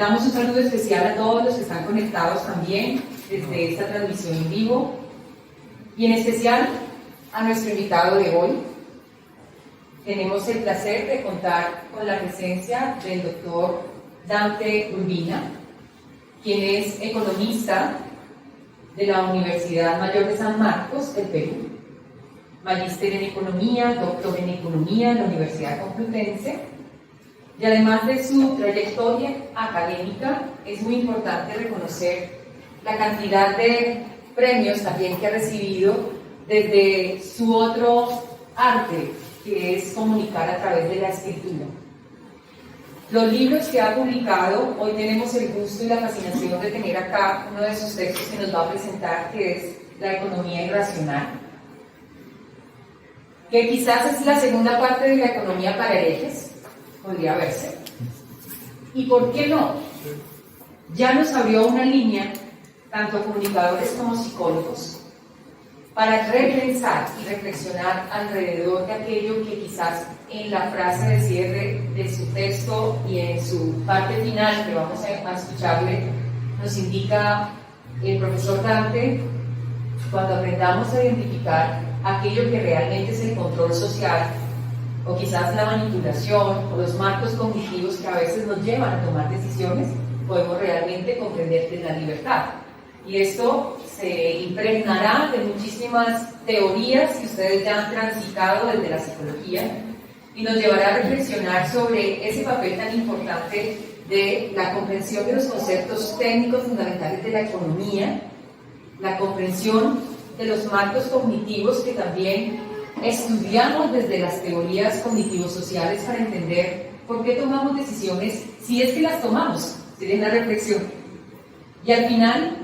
Damos un saludo especial a todos los que están conectados también desde esta transmisión en vivo y en especial a nuestro invitado de hoy. Tenemos el placer de contar con la presencia del doctor Dante Urbina, quien es economista de la Universidad Mayor de San Marcos del Perú, magíster en Economía, doctor en Economía en la Universidad Complutense, y además de su trayectoria académica, es muy importante reconocer la cantidad de premios también que ha recibido desde su otro arte, que es comunicar a través de la escritura. Los libros que ha publicado, hoy tenemos el gusto y la fascinación de tener acá uno de sus textos que nos va a presentar, que es La economía irracional, que quizás es la segunda parte de la economía para herejes, podría verse. ¿Y por qué no? Ya nos abrió una línea, tanto a comunicadores como psicólogos, para repensar y reflexionar alrededor de aquello que quizás en la frase de cierre de su texto y en su parte final que vamos a escucharle, nos indica el profesor Dante: cuando aprendamos a identificar aquello que realmente es el control social, o quizás la manipulación, o los marcos cognitivos que a veces nos llevan a tomar decisiones, podemos realmente comprender que es la libertad. Y esto se impregnará de muchísimas teorías que ustedes ya han transitado desde la psicología, y nos llevará a reflexionar sobre ese papel tan importante de la comprensión de los conceptos técnicos fundamentales de la economía, la comprensión de los marcos cognitivos que también estudiamos desde las teorías cognitivo-sociales para entender por qué tomamos decisiones, si es que las tomamos, sería una reflexión. Y al final,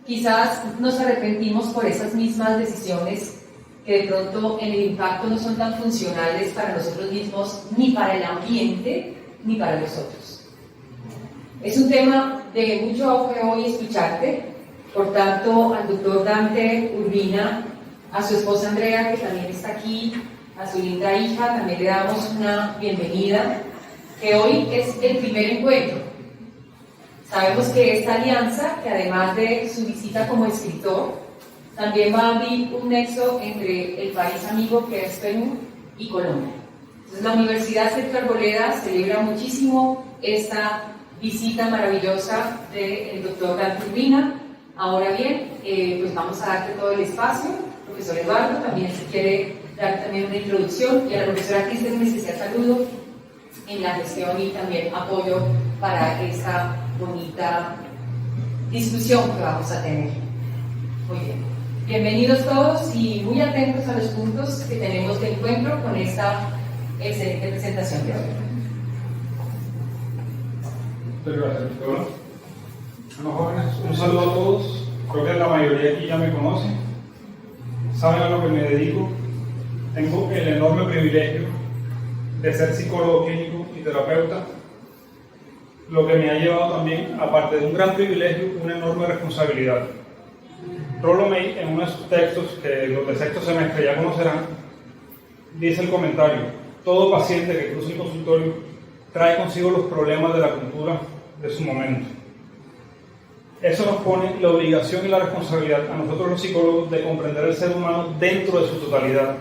quizás nos arrepentimos por esas mismas decisiones que de pronto en el impacto no son tan funcionales para nosotros mismos, ni para el ambiente, ni para los otros. Es un tema de mucho auge hoy escucharte, por tanto, al doctor Dante Urbina, a su esposa Andrea, que también está aquí, a su linda hija, también le damos una bienvenida, que hoy es el primer encuentro. Sabemos que esta alianza, que además de su visita como escritor, también va a abrir un nexo entre el país amigo que es Perú y Colombia. Entonces, la Universidad Sergio Arboleda celebra muchísimo esta visita maravillosa del doctor Dante Urbina. Ahora bien, pues vamos a darte todo el espacio. Profesor Eduardo, también si quiere dar también una introducción, y a la profesora Cristina un especial saludo en la gestión y también apoyo para esta bonita discusión que vamos a tener. Muy bien, bienvenidos todos y muy atentos a los puntos que tenemos de encuentro con esta excelente presentación de hoy. Muchas gracias, doctora. Bueno, jóvenes, un saludo a todos. Creo que la mayoría aquí ya me conocen, saben a lo que me dedico. Tengo el enorme privilegio de ser psicólogo clínico y terapeuta, lo que me ha llevado también, aparte de un gran privilegio, una enorme responsabilidad. Rollo May, en uno de sus textos, que los de sexto semestre ya conocerán, dice el comentario: todo paciente que cruza el consultorio trae consigo los problemas de la cultura de su momento. Eso nos pone la obligación y la responsabilidad a nosotros los psicólogos de comprender el ser humano dentro de su totalidad.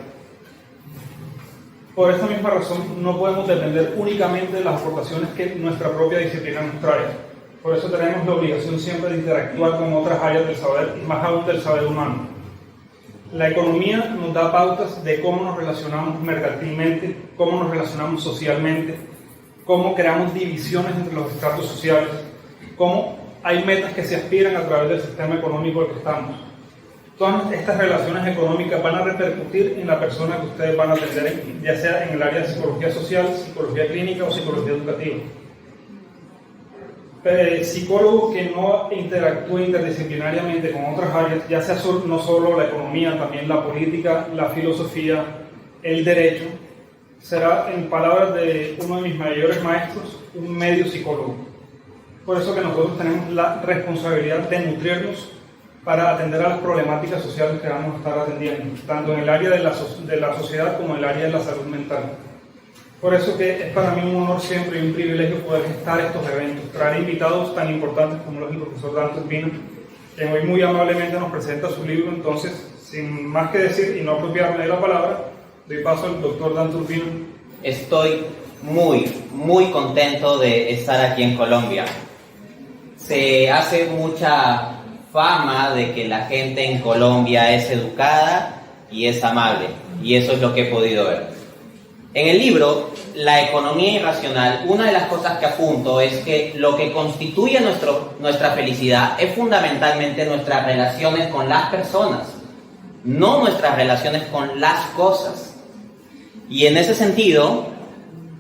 Por esta misma razón no podemos depender únicamente de las aportaciones que nuestra propia disciplina nos trae. Por eso tenemos la obligación siempre de interactuar con otras áreas del saber y más aún del saber humano. La economía nos da pautas de cómo nos relacionamos mercantilmente, cómo nos relacionamos socialmente, cómo creamos divisiones entre los estratos sociales, cómo hay metas que se aspiran a través del sistema económico al que estamos. Todas estas relaciones económicas van a repercutir en la persona que ustedes van a atender, ya sea en el área de psicología social, psicología clínica o psicología educativa. Pero el psicólogo que no interactúe interdisciplinariamente con otras áreas, ya sea no solo la economía, también la política, la filosofía, el derecho, será, en palabras de uno de mis mayores maestros, un medio psicólogo. Por eso que nosotros tenemos la responsabilidad de nutrirnos para atender a las problemáticas sociales que vamos a estar atendiendo, tanto en el área de la sociedad como en el área de la salud mental. Por eso que es para mí un honor siempre y un privilegio poder gestar estos eventos, traer invitados tan importantes como los del profesor Dante Urbina, quien hoy muy amablemente nos presenta su libro. Entonces, sin más que decir y no apropiarme de la palabra, doy paso al doctor Dante Urbina. Estoy muy contento de estar aquí en Colombia. Se hace mucha fama de que la gente en Colombia es educada y es amable, y eso es lo que he podido ver. En el libro, La economía irracional, una de las cosas que apunto es que lo que constituye nuestra felicidad es fundamentalmente nuestras relaciones con las personas, no nuestras relaciones con las cosas. Y en ese sentido,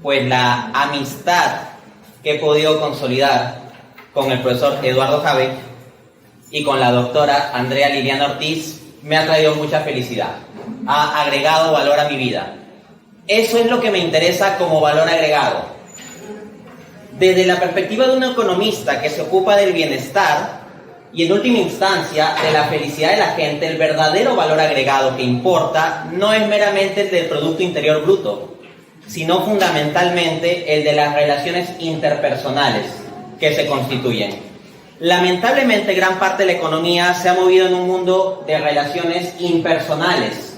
pues la amistad que he podido consolidar con el profesor Eduardo Jabeck y con la doctora Andrea Liliana Ortiz me ha traído mucha felicidad, ha agregado valor a mi vida. Eso es lo que me interesa como valor agregado. Desde la perspectiva de un economista que se ocupa del bienestar y en última instancia de la felicidad de la gente, el verdadero valor agregado que importa no es meramente el del Producto Interior Bruto, sino fundamentalmente el de las relaciones interpersonales que se constituyen. Lamentablemente, gran parte de la economía se ha movido en un mundo de relaciones impersonales,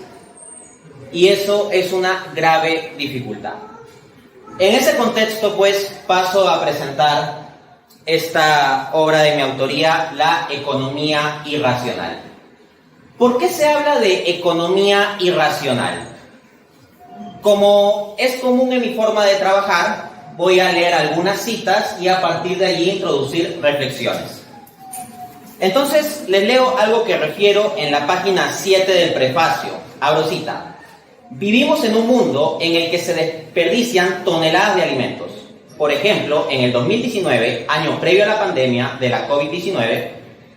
y eso es una grave dificultad. En ese contexto, pues, paso a presentar esta obra de mi autoría, La economía irracional. ¿Por qué se habla de economía irracional? Como es común en mi forma de trabajar, voy a leer algunas citas y a partir de allí introducir reflexiones. Entonces, les leo algo que refiero en la página 7 del prefacio. Abro cita. Vivimos en un mundo en el que se desperdician toneladas de alimentos. Por ejemplo, en el 2019, año previo a la pandemia de la COVID-19,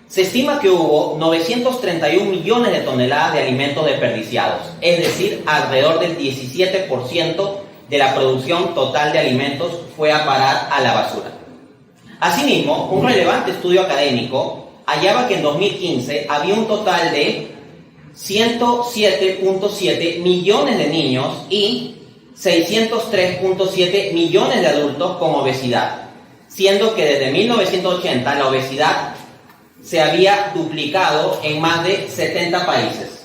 se estima que hubo 931 millones de toneladas de alimentos desperdiciados, es decir, alrededor del 17% de la producción total de alimentos fue a parar a la basura. Asimismo, un relevante estudio académico hallaba que en 2015 había un total de 107.7 millones de niños y 603.7 millones de adultos con obesidad, siendo que desde 1980 la obesidad se había duplicado en más de 70 países.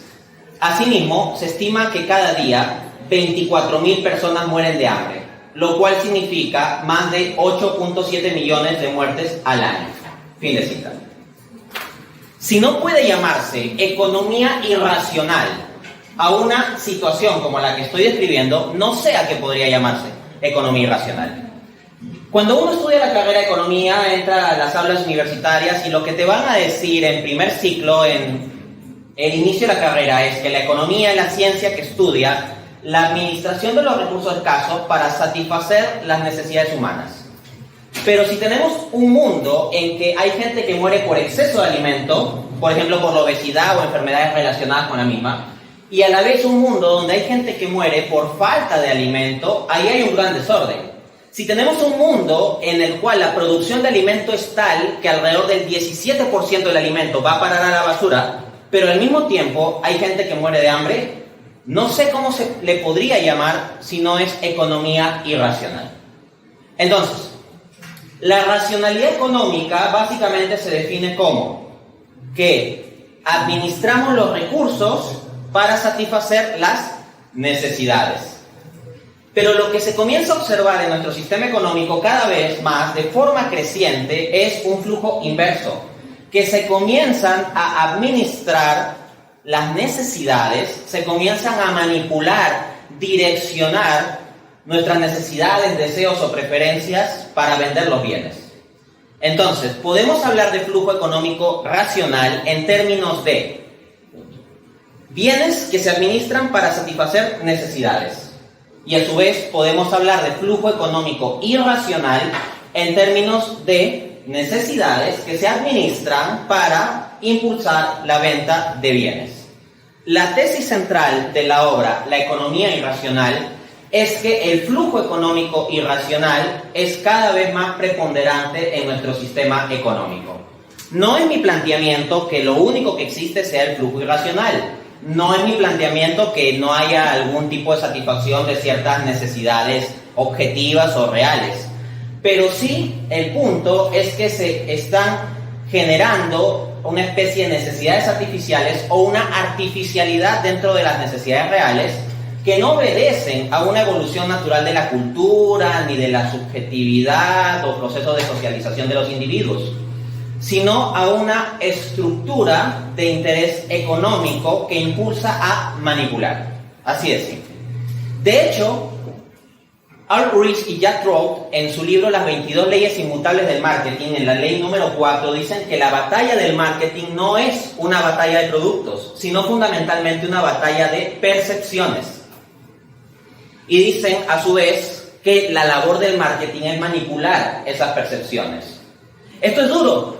Asimismo, se estima que cada día 24.000 personas mueren de hambre, lo cual significa más de 8.7 millones de muertes al año. Fin de cita. Si no puede llamarse economía irracional a una situación como la que estoy describiendo, no sé a qué podría llamarse economía irracional. Cuando uno estudia la carrera de economía, entra a las aulas universitarias y lo que te van a decir en primer ciclo, en el inicio de la carrera, es que la economía es la ciencia que estudia la administración de los recursos escasos para satisfacer las necesidades humanas. Pero si tenemos un mundo en que hay gente que muere por exceso de alimento, por ejemplo por la obesidad o enfermedades relacionadas con la misma, y a la vez un mundo donde hay gente que muere por falta de alimento, ahí hay un gran desorden. Si tenemos un mundo en el cual la producción de alimento es tal que alrededor del 17% del alimento va a parar a la basura, pero al mismo tiempo hay gente que muere de hambre, no sé cómo se le podría llamar si no es economía irracional. Entonces, la racionalidad económica básicamente se define como que administramos los recursos para satisfacer las necesidades. Pero lo que se comienza a observar en nuestro sistema económico cada vez más, de forma creciente, es un flujo inverso, que se comienzan a administrar las necesidades, se comienzan a manipular, direccionar nuestras necesidades, deseos o preferencias para vender los bienes. Entonces, podemos hablar de flujo económico racional en términos de bienes que se administran para satisfacer necesidades. Y a su vez podemos hablar de flujo económico irracional en términos de necesidades que se administran para impulsar la venta de bienes. La tesis central de la obra, La economía irracional, es que el flujo económico irracional es cada vez más preponderante en nuestro sistema económico. No es mi planteamiento que lo único que existe sea el flujo irracional. No es mi planteamiento que no haya algún tipo de satisfacción de ciertas necesidades objetivas o reales. Pero sí, el punto es que se están generando una especie de necesidades artificiales o una artificialidad dentro de las necesidades reales que no obedecen a una evolución natural de la cultura, ni de la subjetividad o procesos de socialización de los individuos, sino a una estructura de interés económico que impulsa a manipular. Así de simple. De hecho, Ulrich y Jack Trout, en su libro Las 22 leyes inmutables del marketing, en la ley número 4, dicen que la batalla del marketing no es una batalla de productos, sino fundamentalmente una batalla de percepciones. Y dicen, a su vez, que la labor del marketing es manipular esas percepciones. Esto es duro,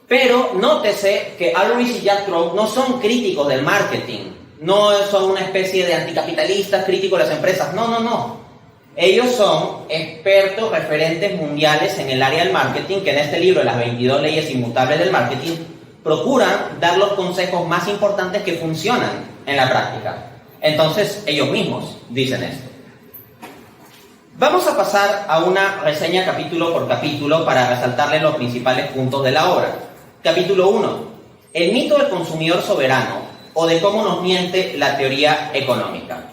pero nótese que Ulrich y Jack Trout no son críticos del marketing, no son una especie de anticapitalistas críticos de las empresas, no. Ellos son expertos, referentes mundiales en el área del marketing, que en este libro, Las 22 leyes inmutables del marketing, procuran dar los consejos más importantes que funcionan en la práctica. Entonces, ellos mismos dicen esto. Vamos a pasar a una reseña capítulo por capítulo para resaltarles los principales puntos de la obra. Capítulo 1. El mito del consumidor soberano o de cómo nos miente la teoría económica.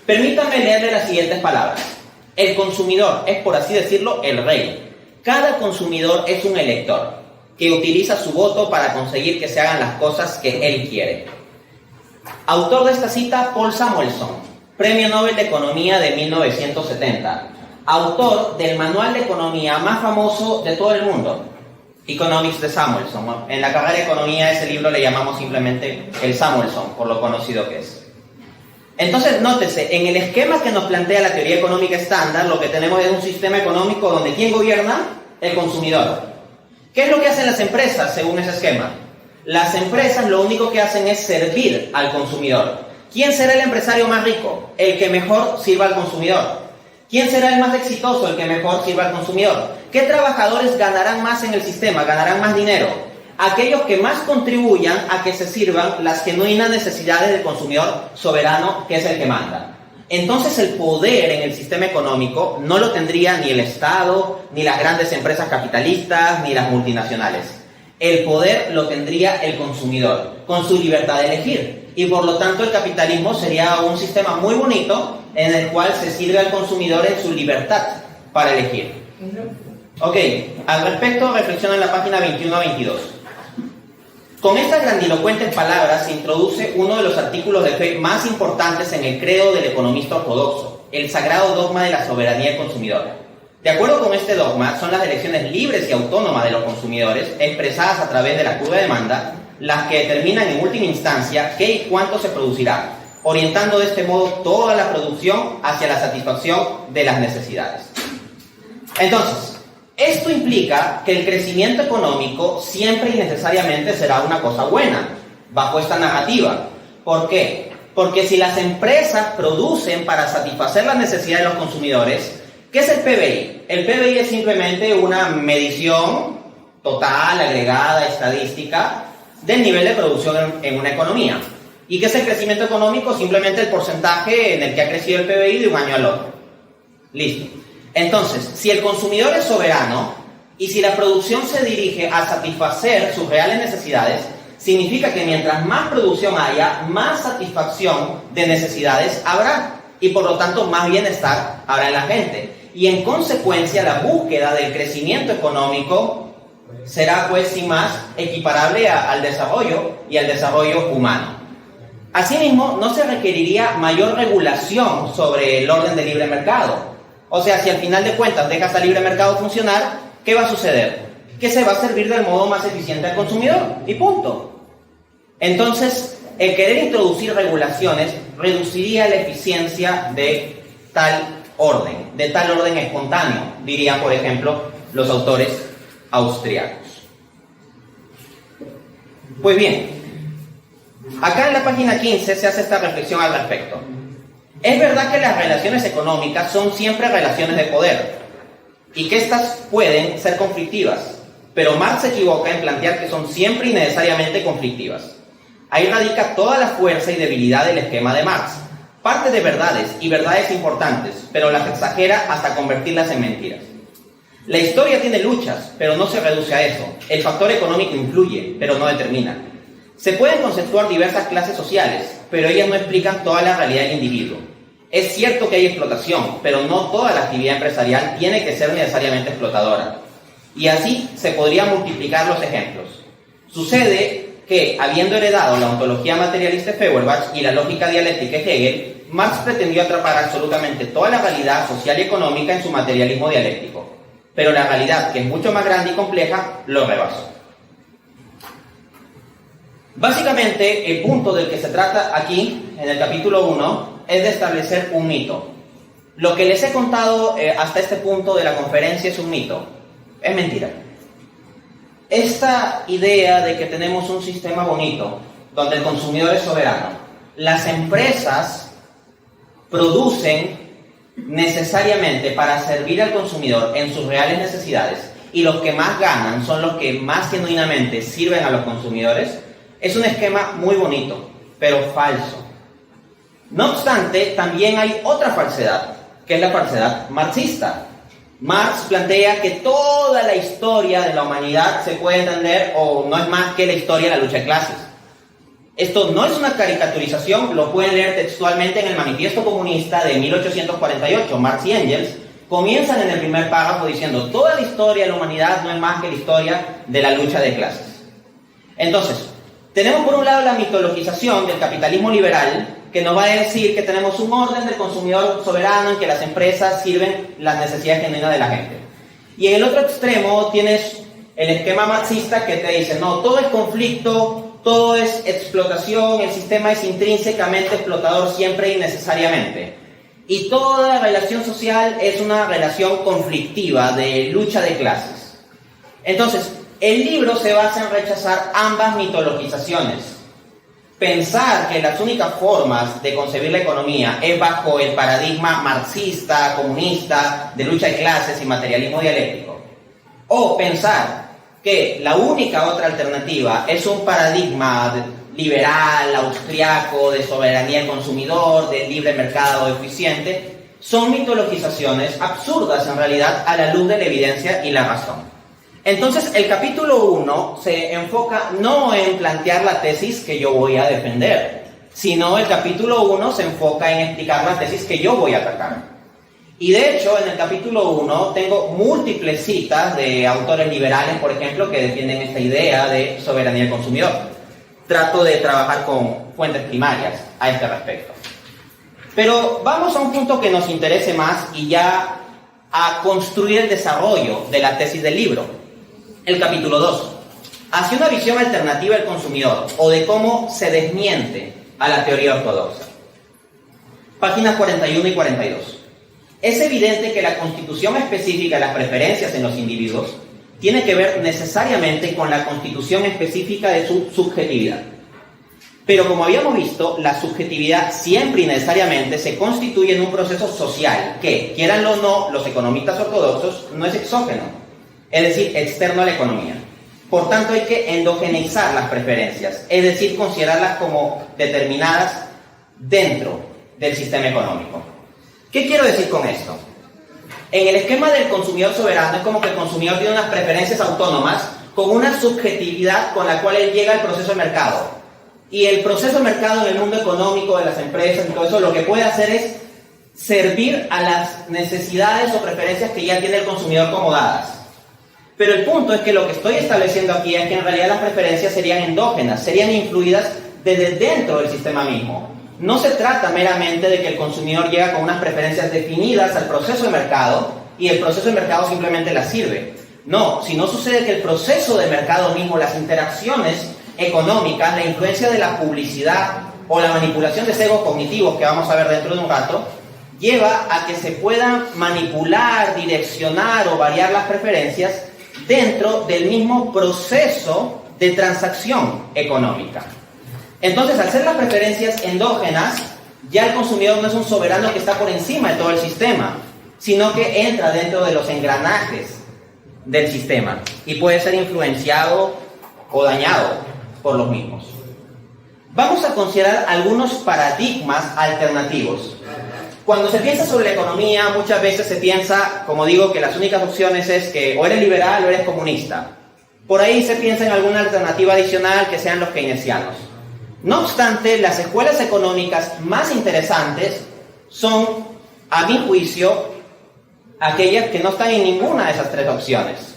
Permítanme leerle las siguientes palabras. El consumidor es, por así decirlo, el rey. Cada consumidor es un elector que utiliza su voto para conseguir que se hagan las cosas que él quiere. Autor de esta cita, Paul Samuelson, Premio Nobel de Economía de 1970. Autor del manual de economía más famoso de todo el mundo, Economics de Samuelson. En la carrera de economía ese libro le llamamos simplemente el Samuelson, por lo conocido que es. Entonces, nótese, en el esquema que nos plantea la teoría económica estándar, lo que tenemos es un sistema económico donde ¿quién gobierna? El consumidor. ¿Qué es lo que hacen las empresas según ese esquema? Las empresas lo único que hacen es servir al consumidor. ¿Quién será el empresario más rico? El que mejor sirva al consumidor. ¿Quién será el más exitoso? El que mejor sirva al consumidor. ¿Qué trabajadores ganarán más en el sistema? ¿Ganarán más dinero? Aquellos que más contribuyan a que se sirvan las genuinas necesidades del consumidor soberano, que es el que manda. Entonces el poder en el sistema económico no lo tendría ni el Estado, ni las grandes empresas capitalistas, ni las multinacionales. El poder lo tendría el consumidor, con su libertad de elegir. Y por lo tanto el capitalismo sería un sistema muy bonito en el cual se sirve al consumidor en su libertad para elegir. Ok, al respecto reflexiona en la página 21 a 22. Con estas grandilocuentes palabras se introduce uno de los artículos de fe más importantes en el credo del economista ortodoxo, el sagrado dogma de la soberanía del consumidor. De acuerdo con este dogma, son las elecciones libres y autónomas de los consumidores, expresadas a través de la curva de demanda, las que determinan en última instancia qué y cuánto se producirá, orientando de este modo toda la producción hacia la satisfacción de las necesidades. Entonces, esto implica que el crecimiento económico siempre y necesariamente será una cosa buena, bajo esta narrativa. ¿Por qué? Porque si las empresas producen para satisfacer las necesidades de los consumidores, ¿qué es el PBI? El PBI es simplemente una medición total, agregada, estadística, del nivel de producción en una economía. ¿Y qué es el crecimiento económico? Simplemente el porcentaje en el que ha crecido el PBI de un año al otro. Listo. Entonces, si el consumidor es soberano y si la producción se dirige a satisfacer sus reales necesidades, significa que mientras más producción haya, más satisfacción de necesidades habrá y por lo tanto más bienestar habrá en la gente. Y en consecuencia la búsqueda del crecimiento económico será pues sin más equiparable al desarrollo y al desarrollo humano. Asimismo, no se requeriría mayor regulación sobre el orden del libre mercado. O sea, si al final de cuentas dejas al libre mercado funcionar, ¿qué va a suceder? Que se va a servir del modo más eficiente al consumidor, y punto. Entonces, el querer introducir regulaciones reduciría la eficiencia de tal orden espontáneo, dirían, por ejemplo, los autores austriacos. Pues bien, acá en la página 15 se hace esta reflexión al respecto. Es verdad que las relaciones económicas son siempre relaciones de poder y que éstas pueden ser conflictivas, pero Marx se equivoca en plantear que son siempre y necesariamente conflictivas. Ahí radica toda la fuerza y debilidad del esquema de Marx. parte de verdades y verdades importantes, pero las exagera hasta convertirlas en mentiras. La historia tiene luchas, pero no se reduce a eso. El factor económico influye, pero no determina. Se pueden conceptuar diversas clases sociales, pero ellas no explican toda la realidad del individuo. Es cierto que hay explotación, pero no toda la actividad empresarial tiene que ser necesariamente explotadora. Y así se podrían multiplicar los ejemplos. Sucede que, habiendo heredado la ontología materialista de Feuerbach y la lógica dialéctica de Hegel, Marx pretendió atrapar absolutamente toda la realidad social y económica en su materialismo dialéctico. Pero la realidad, que es mucho más grande y compleja, lo rebasó. Básicamente, el punto del que se trata aquí, en el capítulo 1, es de establecer un mito. Lo que les he contado hasta este punto de la conferencia es un mito. Es mentira. Esta idea de que tenemos un sistema bonito, donde el consumidor es soberano, las empresas producen necesariamente para servir al consumidor en sus reales necesidades, y los que más ganan son los que más genuinamente sirven a los consumidores, es un esquema muy bonito, pero falso. No obstante, también hay otra falsedad, que es la falsedad marxista. Marx plantea que toda la historia de la humanidad se puede entender, o no es más que la historia de la lucha de clases. Esto no es una caricaturización, lo pueden leer textualmente en el Manifiesto Comunista de 1848. Marx y Engels comienzan en el primer párrafo diciendo: toda la historia de la humanidad no es más que la historia de la lucha de clases. Entonces, tenemos por un lado la mitologización del capitalismo liberal, que nos va a decir que tenemos un orden del consumidor soberano en que las empresas sirven las necesidades genuinas de la gente. Y en el otro extremo tienes el esquema marxista que te dice: no, todo es conflicto, todo es explotación, el sistema es intrínsecamente explotador siempre y necesariamente. Y toda relación social es una relación conflictiva, de lucha de clases. Entonces, el libro se basa en rechazar ambas mitologizaciones. Pensar que las únicas formas de concebir la economía es bajo el paradigma marxista, comunista, de lucha de clases y materialismo dialéctico. O pensar que la única otra alternativa es un paradigma liberal, austriaco, de soberanía del consumidor, de libre mercado eficiente, son mitologizaciones absurdas en realidad a la luz de la evidencia y la razón. Entonces, el capítulo 1 se enfoca no en plantear la tesis que yo voy a defender, sino el capítulo 1 se enfoca en explicar la tesis que yo voy a atacar. Y de hecho, en el capítulo 1 tengo múltiples citas de autores liberales, por ejemplo, que defienden esta idea de soberanía del consumidor. Trato de trabajar con fuentes primarias a este respecto. Pero vamos a un punto que nos interese más y ya a construir el desarrollo de la tesis del libro. El capítulo 2, hacia una visión alternativa del consumidor, o de cómo se desmiente a la teoría ortodoxa. Páginas 41 y 42. Es evidente que la constitución específica de las preferencias en los individuos tiene que ver necesariamente con la constitución específica de su subjetividad. Pero como habíamos visto, la subjetividad siempre y necesariamente se constituye en un proceso social que, quieranlo o no, los economistas ortodoxos, no es exógeno. Es decir, externo a la economía. Por tanto, hay que endogeneizar las preferencias, es decir, considerarlas como determinadas dentro del sistema económico. ¿Qué quiero decir con esto? En el esquema del consumidor soberano es como que el consumidor tiene unas preferencias autónomas con una subjetividad con la cual él llega al proceso de mercado. Y el proceso de mercado en el mundo económico de las empresas y todo eso, lo que puede hacer es servir a las necesidades o preferencias que ya tiene el consumidor como dadas. Pero el punto es que lo que estoy estableciendo aquí es que en realidad las preferencias serían endógenas, serían influidas desde dentro del sistema mismo. No se trata meramente de que el consumidor llega con unas preferencias definidas al proceso de mercado y el proceso de mercado simplemente las sirve. No, sino sucede que el proceso de mercado mismo, las interacciones económicas, la influencia de la publicidad o la manipulación de sesgos cognitivos que vamos a ver dentro de un rato, lleva a que se puedan manipular, direccionar o variar las preferencias dentro del mismo proceso de transacción económica. Entonces, al ser las preferencias endógenas, ya el consumidor no es un soberano que está por encima de todo el sistema, sino que entra dentro de los engranajes del sistema y puede ser influenciado o dañado por los mismos. Vamos a considerar algunos paradigmas alternativos. Cuando se piensa sobre la economía, muchas veces se piensa, como digo, que las únicas opciones es que o eres liberal o eres comunista. Por ahí se piensa en alguna alternativa adicional que sean los keynesianos. No obstante, las escuelas económicas más interesantes son, a mi juicio, aquellas que no están en ninguna de esas tres opciones.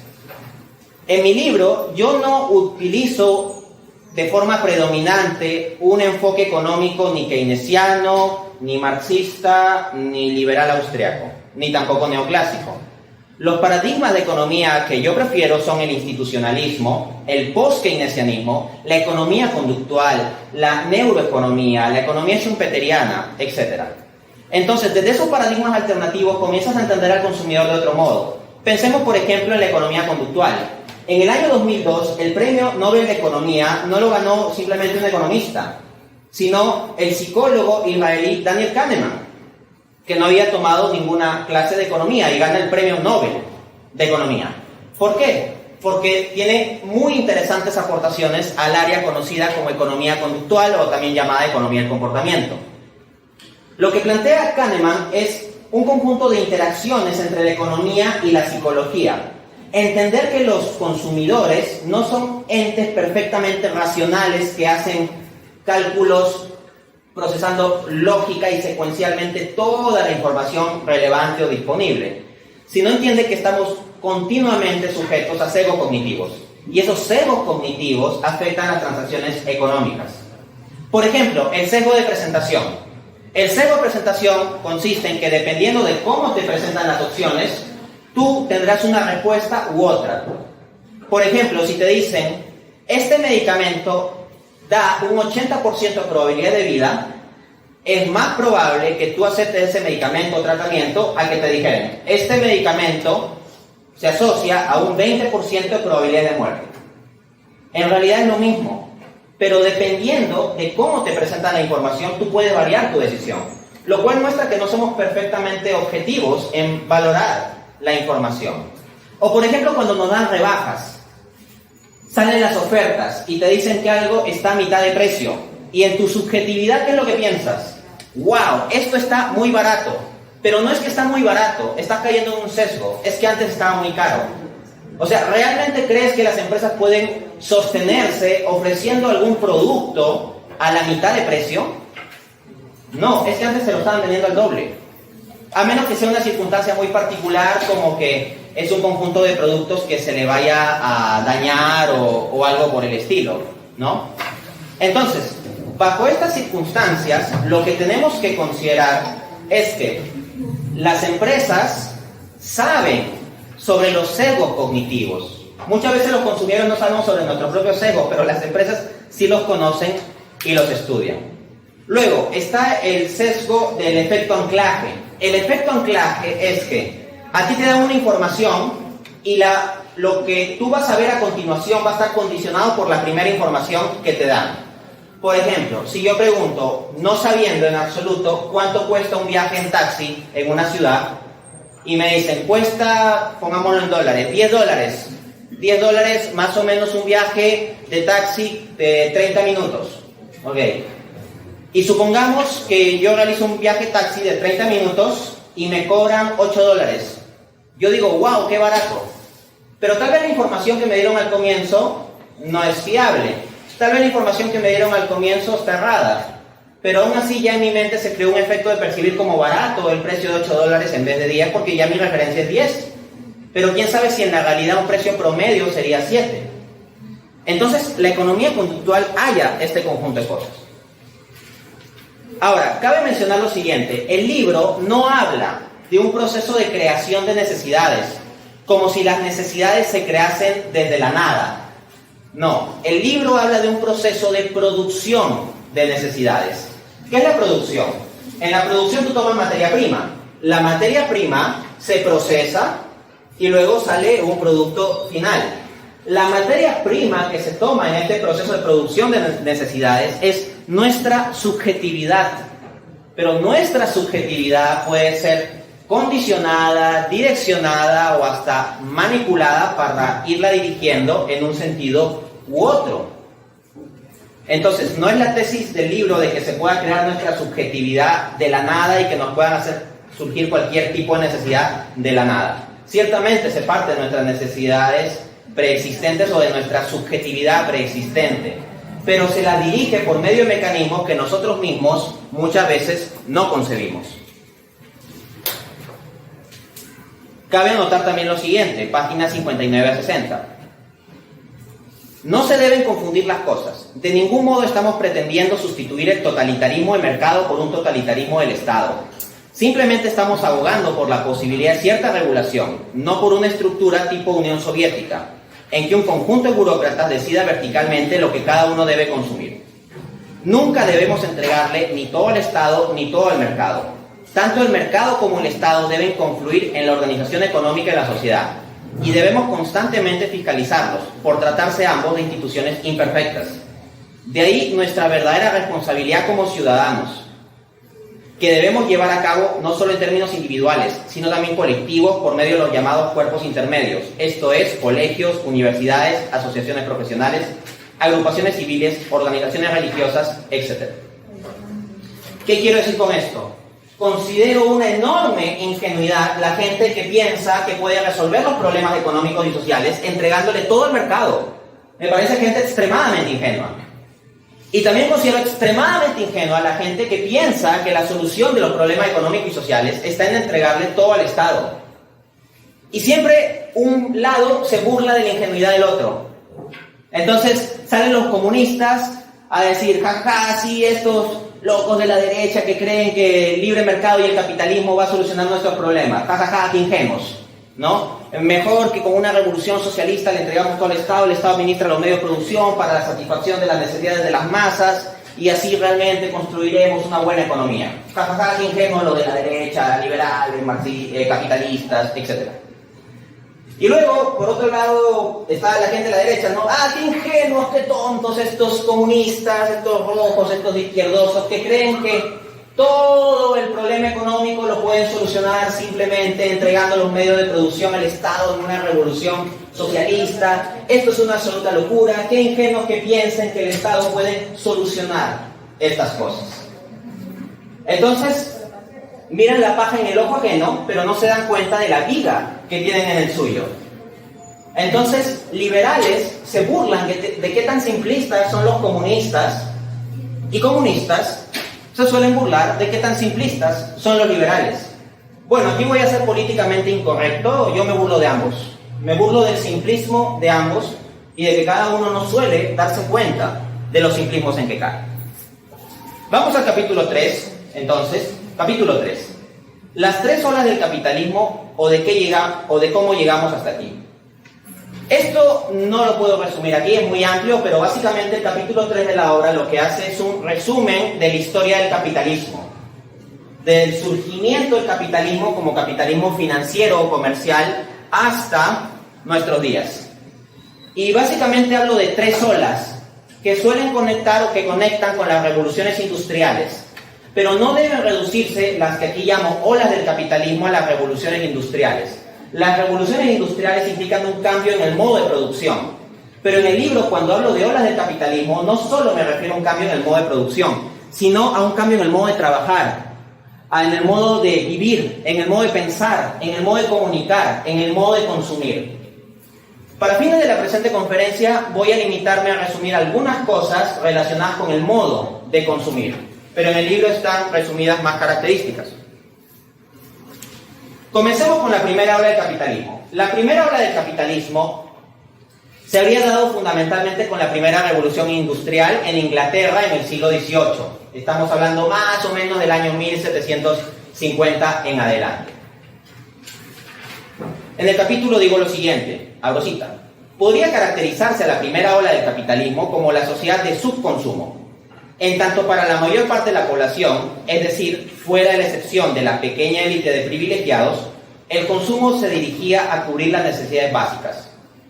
En mi libro, yo no utilizo de forma predominante un enfoque económico ni keynesiano, ni marxista, ni liberal austriaco, ni tampoco neoclásico. Los paradigmas de economía que yo prefiero son el institucionalismo, el post-keynesianismo, la economía conductual, la neuroeconomía, la economía schumpeteriana, etc. Entonces, desde esos paradigmas alternativos comienzas a entender al consumidor de otro modo. Pensemos, por ejemplo, en la economía conductual. En el año 2002, el premio Nobel de Economía no lo ganó simplemente un economista, sino el psicólogo israelí Daniel Kahneman, que no había tomado ninguna clase de economía y gana el premio Nobel de Economía. ¿Por qué? Porque tiene muy interesantes aportaciones al área conocida como economía conductual o también llamada economía del comportamiento. Lo que plantea Kahneman es un conjunto de interacciones entre la economía y la psicología. Entender que los consumidores no son entes perfectamente racionales que hacen cálculos procesando lógica y secuencialmente toda la información relevante o disponible, sino entiende que estamos continuamente sujetos a sesgos cognitivos, y esos sesgos cognitivos afectan las transacciones económicas. Por ejemplo, el sesgo de presentación. El sesgo de presentación consiste en que dependiendo de cómo te presentan las opciones, tú tendrás una respuesta u otra. Por ejemplo, si te dicen, este medicamento da un 80% de probabilidad de vida, es más probable que tú aceptes ese medicamento o tratamiento a que te dijeran, este medicamento se asocia a un 20% de probabilidad de muerte. En realidad es lo mismo, pero dependiendo de cómo te presentan la información, tú puedes variar tu decisión, lo cual muestra que no somos perfectamente objetivos en valorar la información. O por ejemplo, cuando nos dan rebajas, salen las ofertas y te dicen que algo está a mitad de precio, y en tu subjetividad, ¿qué es lo que piensas? ¡Wow! Esto está muy barato. Pero no es que está muy barato, estás cayendo en un sesgo, es que antes estaba muy caro. O sea, ¿realmente crees que las empresas pueden sostenerse ofreciendo algún producto a la mitad de precio? No, es que antes se lo estaban vendiendo al doble. A menos que sea una circunstancia muy particular, como que es un conjunto de productos que se le vaya a dañar o algo por el estilo, ¿no? Entonces, bajo estas circunstancias, lo que tenemos que considerar es que las empresas saben sobre los sesgos cognitivos. Muchas veces los consumidores no sabemos sobre nuestros propios sesgos, pero las empresas sí los conocen y los estudian. Luego está el sesgo del efecto anclaje. El efecto anclaje es que a ti te dan una información y lo que tú vas a ver a continuación va a estar condicionado por la primera información que te dan. Por ejemplo, si yo pregunto, no sabiendo en absoluto cuánto cuesta un viaje en taxi en una ciudad, y me dicen, cuesta, pongámoslo en dólares, $10. $10 más o menos un viaje de taxi de 30 minutos. Ok. Y supongamos que yo realizo un viaje taxi de 30 minutos y me cobran $8. Yo digo, wow, qué barato. Pero tal vez la información que me dieron al comienzo no es fiable. Tal vez la información que me dieron al comienzo está errada. Pero aún así ya en mi mente se creó un efecto de percibir como barato el precio de $8 en vez de 10, porque ya mi referencia es 10. Pero quién sabe si en la realidad un precio promedio sería 7. Entonces, la economía conductual halla este conjunto de cosas. Ahora, cabe mencionar lo siguiente. El libro no habla de un proceso de creación de necesidades, como si las necesidades se creasen desde la nada. No, el libro habla de un proceso de producción de necesidades. ¿Qué es la producción? En la producción tú tomas materia prima. La materia prima se procesa y luego sale un producto final. La materia prima que se toma en este proceso de producción de necesidades es nuestra subjetividad. Pero nuestra subjetividad puede ser condicionada, direccionada o hasta manipulada para irla dirigiendo en un sentido u otro. Entonces, no es la tesis del libro de que se pueda crear nuestra subjetividad de la nada y que nos puedan hacer surgir cualquier tipo de necesidad de la nada. Ciertamente se parte de nuestras necesidades preexistentes o de nuestra subjetividad preexistente, pero se la dirige por medio de mecanismos que nosotros mismos muchas veces no concebimos. Cabe anotar también lo siguiente, páginas 59 a 60. No se deben confundir las cosas. De ningún modo estamos pretendiendo sustituir el totalitarismo de mercado por un totalitarismo del Estado. Simplemente estamos abogando por la posibilidad de cierta regulación, no por una estructura tipo Unión Soviética, en que un conjunto de burócratas decida verticalmente lo que cada uno debe consumir. Nunca debemos entregarle ni todo al Estado ni todo al mercado. Tanto el mercado como el Estado deben confluir en la organización económica de la sociedad y debemos constantemente fiscalizarlos por tratarse ambos de instituciones imperfectas. De ahí nuestra verdadera responsabilidad como ciudadanos, que debemos llevar a cabo no solo en términos individuales, sino también colectivos por medio de los llamados cuerpos intermedios, esto es, colegios, universidades, asociaciones profesionales, agrupaciones civiles, organizaciones religiosas, etc. ¿Qué quiero decir con esto? Considero una enorme ingenuidad la gente que piensa que puede resolver los problemas económicos y sociales entregándole todo al mercado. Me parece gente extremadamente ingenua. Y también considero extremadamente ingenua a la gente que piensa que la solución de los problemas económicos y sociales está en entregarle todo al Estado. Y siempre un lado se burla de la ingenuidad del otro. Entonces salen los comunistas a decir, jaja, sí, estos locos de la derecha que creen que el libre mercado y el capitalismo va a solucionar nuestros problemas. Jajaja, qué ingenuos, ¿no? Mejor que con una revolución socialista le entregamos todo al Estado, el Estado administra los medios de producción para la satisfacción de las necesidades de las masas y así realmente construiremos una buena economía. Jajaja, qué ingenuos lo de la derecha, liberales, capitalistas, etc. Y luego, por otro lado, está la gente de la derecha, ¿no? Ah, qué ingenuos, qué tontos estos comunistas, estos rojos, estos izquierdosos, que creen que todo el problema económico lo pueden solucionar simplemente entregando los medios de producción al Estado en una revolución socialista. Esto es una absoluta locura. Qué ingenuos que piensen que el Estado puede solucionar estas cosas. Entonces, miran la paja en el ojo ajeno, pero no se dan cuenta de la viga que tienen en el suyo. Entonces, liberales se burlan de qué tan simplistas son los comunistas, y comunistas se suelen burlar de qué tan simplistas son los liberales. Bueno, aquí voy a ser políticamente incorrecto, yo me burlo de ambos. Me burlo del simplismo de ambos y de que cada uno no suele darse cuenta de los simplismos en que cae. Vamos al capítulo 3, entonces. Capítulo 3. Las tres olas del capitalismo o de cómo llegamos hasta aquí. Esto no lo puedo resumir aquí, es muy amplio, pero básicamente el capítulo 3 de la obra lo que hace es un resumen de la historia del capitalismo. Del surgimiento del capitalismo como capitalismo financiero o comercial hasta nuestros días. Y básicamente hablo de tres olas que suelen conectar o que conectan con las revoluciones industriales. Pero no deben reducirse las que aquí llamo olas del capitalismo a las revoluciones industriales. Las revoluciones industriales implican un cambio en el modo de producción. Pero en el libro, cuando hablo de olas del capitalismo, no solo me refiero a un cambio en el modo de producción, sino a un cambio en el modo de trabajar, en el modo de vivir, en el modo de pensar, en el modo de comunicar, en el modo de consumir. Para fines de la presente conferencia, voy a limitarme a resumir algunas cosas relacionadas con el modo de consumir. Pero en el libro están resumidas más características. Comencemos con la primera ola del capitalismo. La primera ola del capitalismo se habría dado fundamentalmente con la primera revolución industrial en Inglaterra en el siglo XVIII. Estamos hablando más o menos del año 1750 en adelante. En el capítulo digo lo siguiente, abro cita. Podría caracterizarse a la primera ola del capitalismo como la sociedad de subconsumo. En tanto para la mayor parte de la población, es decir, fuera de la excepción de la pequeña élite de privilegiados, el consumo se dirigía a cubrir las necesidades básicas.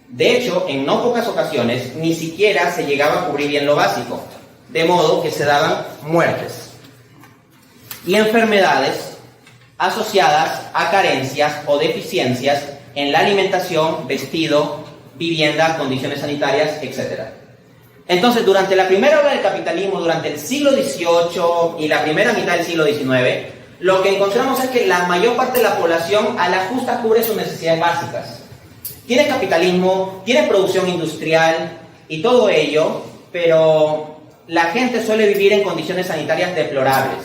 De hecho, en no pocas ocasiones, ni siquiera se llegaba a cubrir bien lo básico, de modo que se daban muertes y enfermedades asociadas a carencias o deficiencias en la alimentación, vestido, vivienda, condiciones sanitarias, etc. Entonces, durante la primera ola del capitalismo, durante el siglo XVIII y la primera mitad del siglo XIX, lo que encontramos es que la mayor parte de la población a la justa cubre sus necesidades básicas. Tiene capitalismo, tiene producción industrial y todo ello, pero la gente suele vivir en condiciones sanitarias deplorables.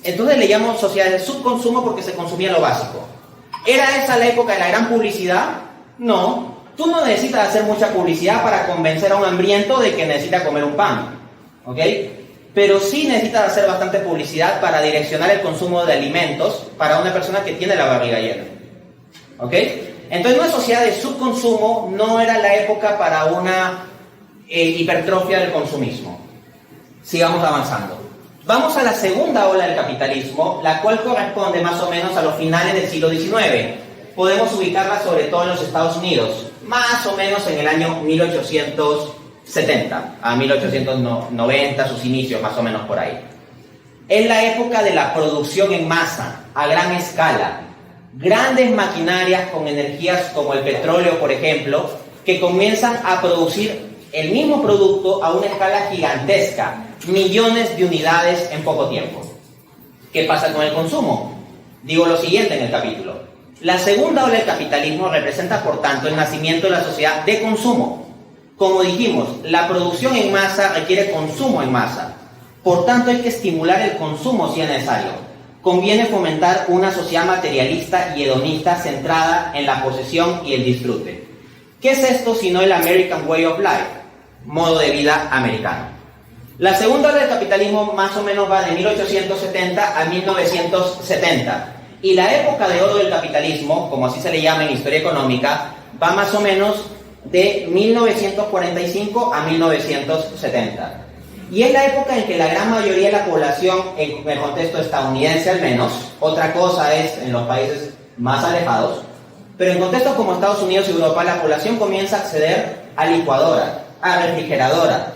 Entonces le llamo sociedades de subconsumo porque se consumía lo básico. ¿Era esa la época de la gran publicidad? No. Tú no necesitas hacer mucha publicidad para convencer a un hambriento de que necesita comer un pan, ¿ok? Pero sí necesitas hacer bastante publicidad para direccionar el consumo de alimentos para una persona que tiene la barriga llena, ¿ok? Entonces, una sociedad de subconsumo no era la época para una hipertrofia del consumismo. Sigamos avanzando. Vamos a la segunda ola del capitalismo, la cual corresponde más o menos a los finales del siglo XIX. Podemos ubicarla sobre todo en los Estados Unidos, más o menos en el año 1870 a 1890, sus inicios más o menos por ahí. Es la época de la producción en masa, a gran escala. Grandes maquinarias con energías como el petróleo, por ejemplo, que comienzan a producir el mismo producto a una escala gigantesca, millones de unidades en poco tiempo. ¿Qué pasa con el consumo? Digo lo siguiente en el capítulo. La segunda ola del capitalismo representa, por tanto, el nacimiento de la sociedad de consumo. Como dijimos, la producción en masa requiere consumo en masa. Por tanto, hay que estimular el consumo si es necesario. Conviene fomentar una sociedad materialista y hedonista centrada en la posesión y el disfrute. ¿Qué es esto sino el American Way of Life? Modo de vida americano. La segunda ola del capitalismo más o menos va de 1870 a 1970. Y la época de oro del capitalismo, como así se le llama en historia económica, va más o menos de 1945 a 1970. Y es la época en que la gran mayoría de la población, en el contexto estadounidense al menos, otra cosa es en los países más alejados, pero en contextos como Estados Unidos y Europa, la población comienza a acceder a licuadora, a refrigeradora,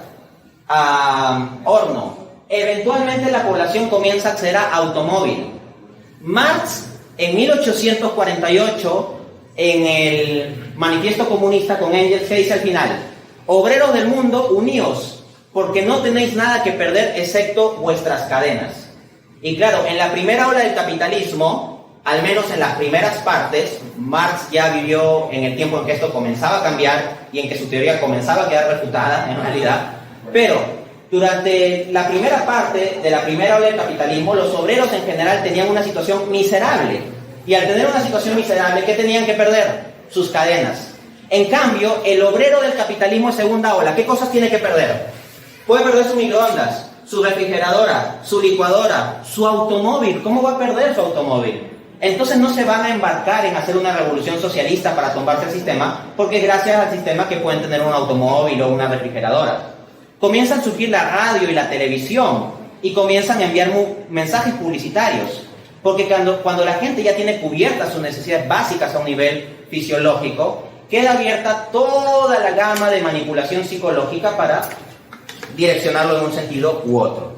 a horno. Eventualmente la población comienza a acceder a automóvil. Marx, en 1848, en el Manifiesto Comunista con Engels, ¿qué dice al final? Obreros del mundo, uníos, porque no tenéis nada que perder excepto vuestras cadenas. Y claro, en la primera ola del capitalismo, al menos en las primeras partes, Marx ya vivió en el tiempo en que esto comenzaba a cambiar y en que su teoría comenzaba a quedar refutada en realidad, pero durante la primera parte de la primera ola del capitalismo, los obreros en general tenían una situación miserable. Y al tener una situación miserable, ¿qué tenían que perder? Sus cadenas. En cambio, el obrero del capitalismo de segunda ola, ¿qué cosas tiene que perder? Puede perder su microondas, su refrigeradora, su licuadora, su automóvil. ¿Cómo va a perder su automóvil? Entonces no se van a embarcar en hacer una revolución socialista para tumbarse el sistema, porque es gracias al sistema que pueden tener un automóvil o una refrigeradora. Comienzan a surgir la radio y la televisión y comienzan a enviar mensajes publicitarios. Porque cuando la gente ya tiene cubiertas sus necesidades básicas a un nivel fisiológico, queda abierta toda la gama de manipulación psicológica para direccionarlo en un sentido u otro.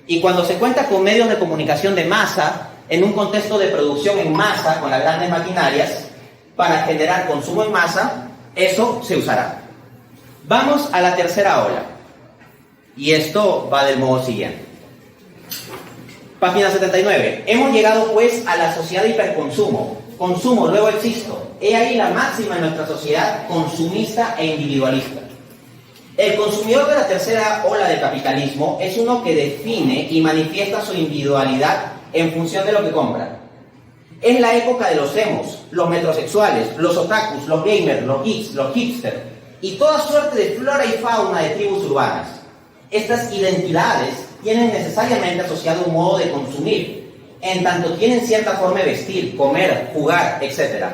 Y cuando se cuenta con medios de comunicación de masa, en un contexto de producción en masa, con las grandes maquinarias, para generar consumo en masa, eso se usará. Vamos a la tercera ola. Y esto va del modo siguiente. Página 79. Hemos llegado pues a la sociedad de hiperconsumo. Consumo, luego existo. He ahí la máxima en nuestra sociedad consumista e individualista. El consumidor de la tercera ola del capitalismo es uno que define y manifiesta su individualidad en función de lo que compra. Es la época de los emos, los metrosexuales, los otakus, los gamers, los geeks, los hipsters y toda suerte de flora y fauna de tribus urbanas. Estas identidades tienen necesariamente asociado un modo de consumir, en tanto tienen cierta forma de vestir, comer, jugar, etc.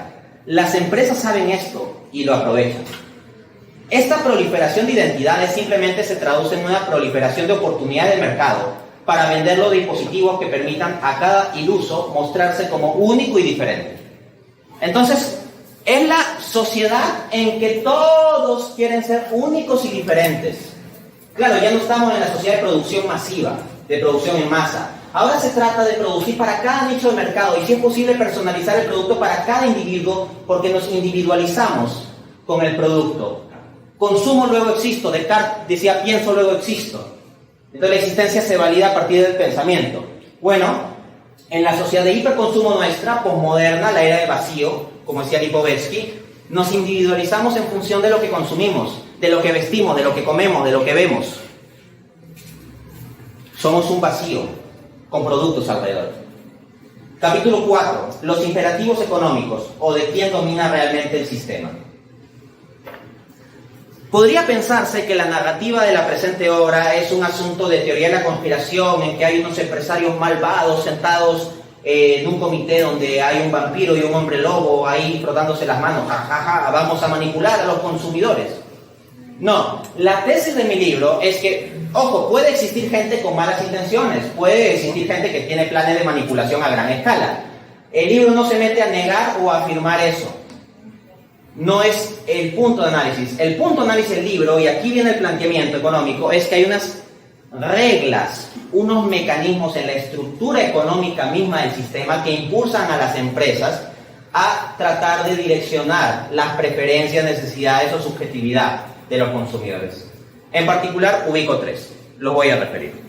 Las empresas saben esto y lo aprovechan. Esta proliferación de identidades simplemente se traduce en una proliferación de oportunidades de mercado para vender los dispositivos que permitan a cada iluso mostrarse como único y diferente. Entonces, es la sociedad en que todos quieren ser únicos y diferentes. Claro, ya no estamos en la sociedad de producción masiva, de producción en masa. Ahora se trata de producir para cada nicho de mercado y si es posible personalizar el producto para cada individuo porque nos individualizamos con el producto. Consumo, luego existo. Descartes decía pienso, luego existo. Entonces la existencia se valida a partir del pensamiento. Bueno, en la sociedad de hiperconsumo nuestra, posmoderna, la era de vacío, como decía Lipovetsky, nos individualizamos en función de lo que consumimos, de lo que vestimos, de lo que comemos, de lo que vemos. Somos un vacío con productos alrededor. Capítulo 4. Los imperativos económicos, o de quién domina realmente el sistema. Podría pensarse que la narrativa de la presente obra es un asunto de teoría de la conspiración, en que hay unos empresarios malvados sentados en un comité donde hay un vampiro y un hombre lobo ahí frotándose las manos, jajaja, vamos a manipular a los consumidores. No, la tesis de mi libro es que, ojo, puede existir gente con malas intenciones, puede existir gente que tiene planes de manipulación a gran escala. El libro no se mete a negar o a afirmar eso. No es el punto de análisis. El punto de análisis del libro, y aquí viene el planteamiento económico, es que hay unas reglas, unos mecanismos en la estructura económica misma del sistema que impulsan a las empresas a tratar de direccionar las preferencias, necesidades o subjetividad de los consumidores. En particular, ubico 3. Los voy a referir.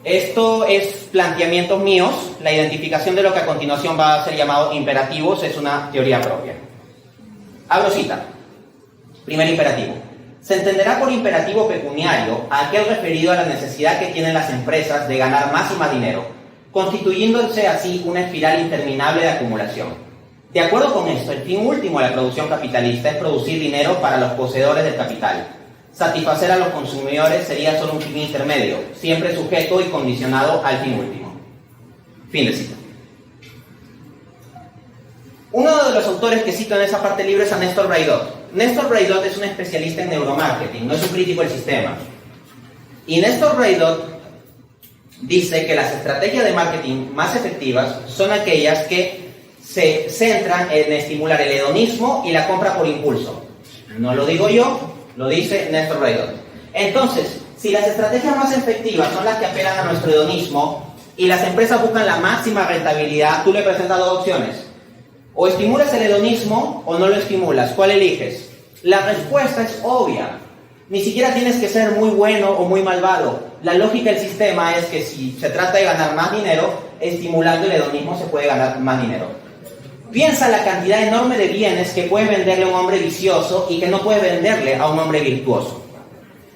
Esto es planteamientos míos. La identificación de lo que a continuación va a ser llamado imperativos es una teoría propia. Abro cita. Primer imperativo. Se entenderá por imperativo pecuniario aquel referido a la necesidad que tienen las empresas de ganar más y más dinero, constituyéndose así una espiral interminable de acumulación. De acuerdo con esto, el fin último de la producción capitalista es producir dinero para los poseedores del capital. Satisfacer a los consumidores sería solo un fin intermedio, siempre sujeto y condicionado al fin último. Fin de cita. Uno de los autores que cito en esa parte del libro es a Néstor Braidot. Néstor Braidot es un especialista en neuromarketing, no es un crítico del sistema. Y Néstor Braidot dice que las estrategias de marketing más efectivas son aquellas que se centran en estimular el hedonismo y la compra por impulso. No lo digo yo, lo dice Néstor Braidot. Entonces, si las estrategias más efectivas son las que apelan a nuestro hedonismo y las empresas buscan la máxima rentabilidad, tú le presentas dos opciones. O estimulas el hedonismo o no lo estimulas. ¿Cuál eliges? La respuesta es obvia. Ni siquiera tienes que ser muy bueno o muy malvado. La lógica del sistema es que si se trata de ganar más dinero, estimulando el hedonismo se puede ganar más dinero. Piensa la cantidad enorme de bienes que puede venderle a un hombre vicioso y que no puede venderle a un hombre virtuoso.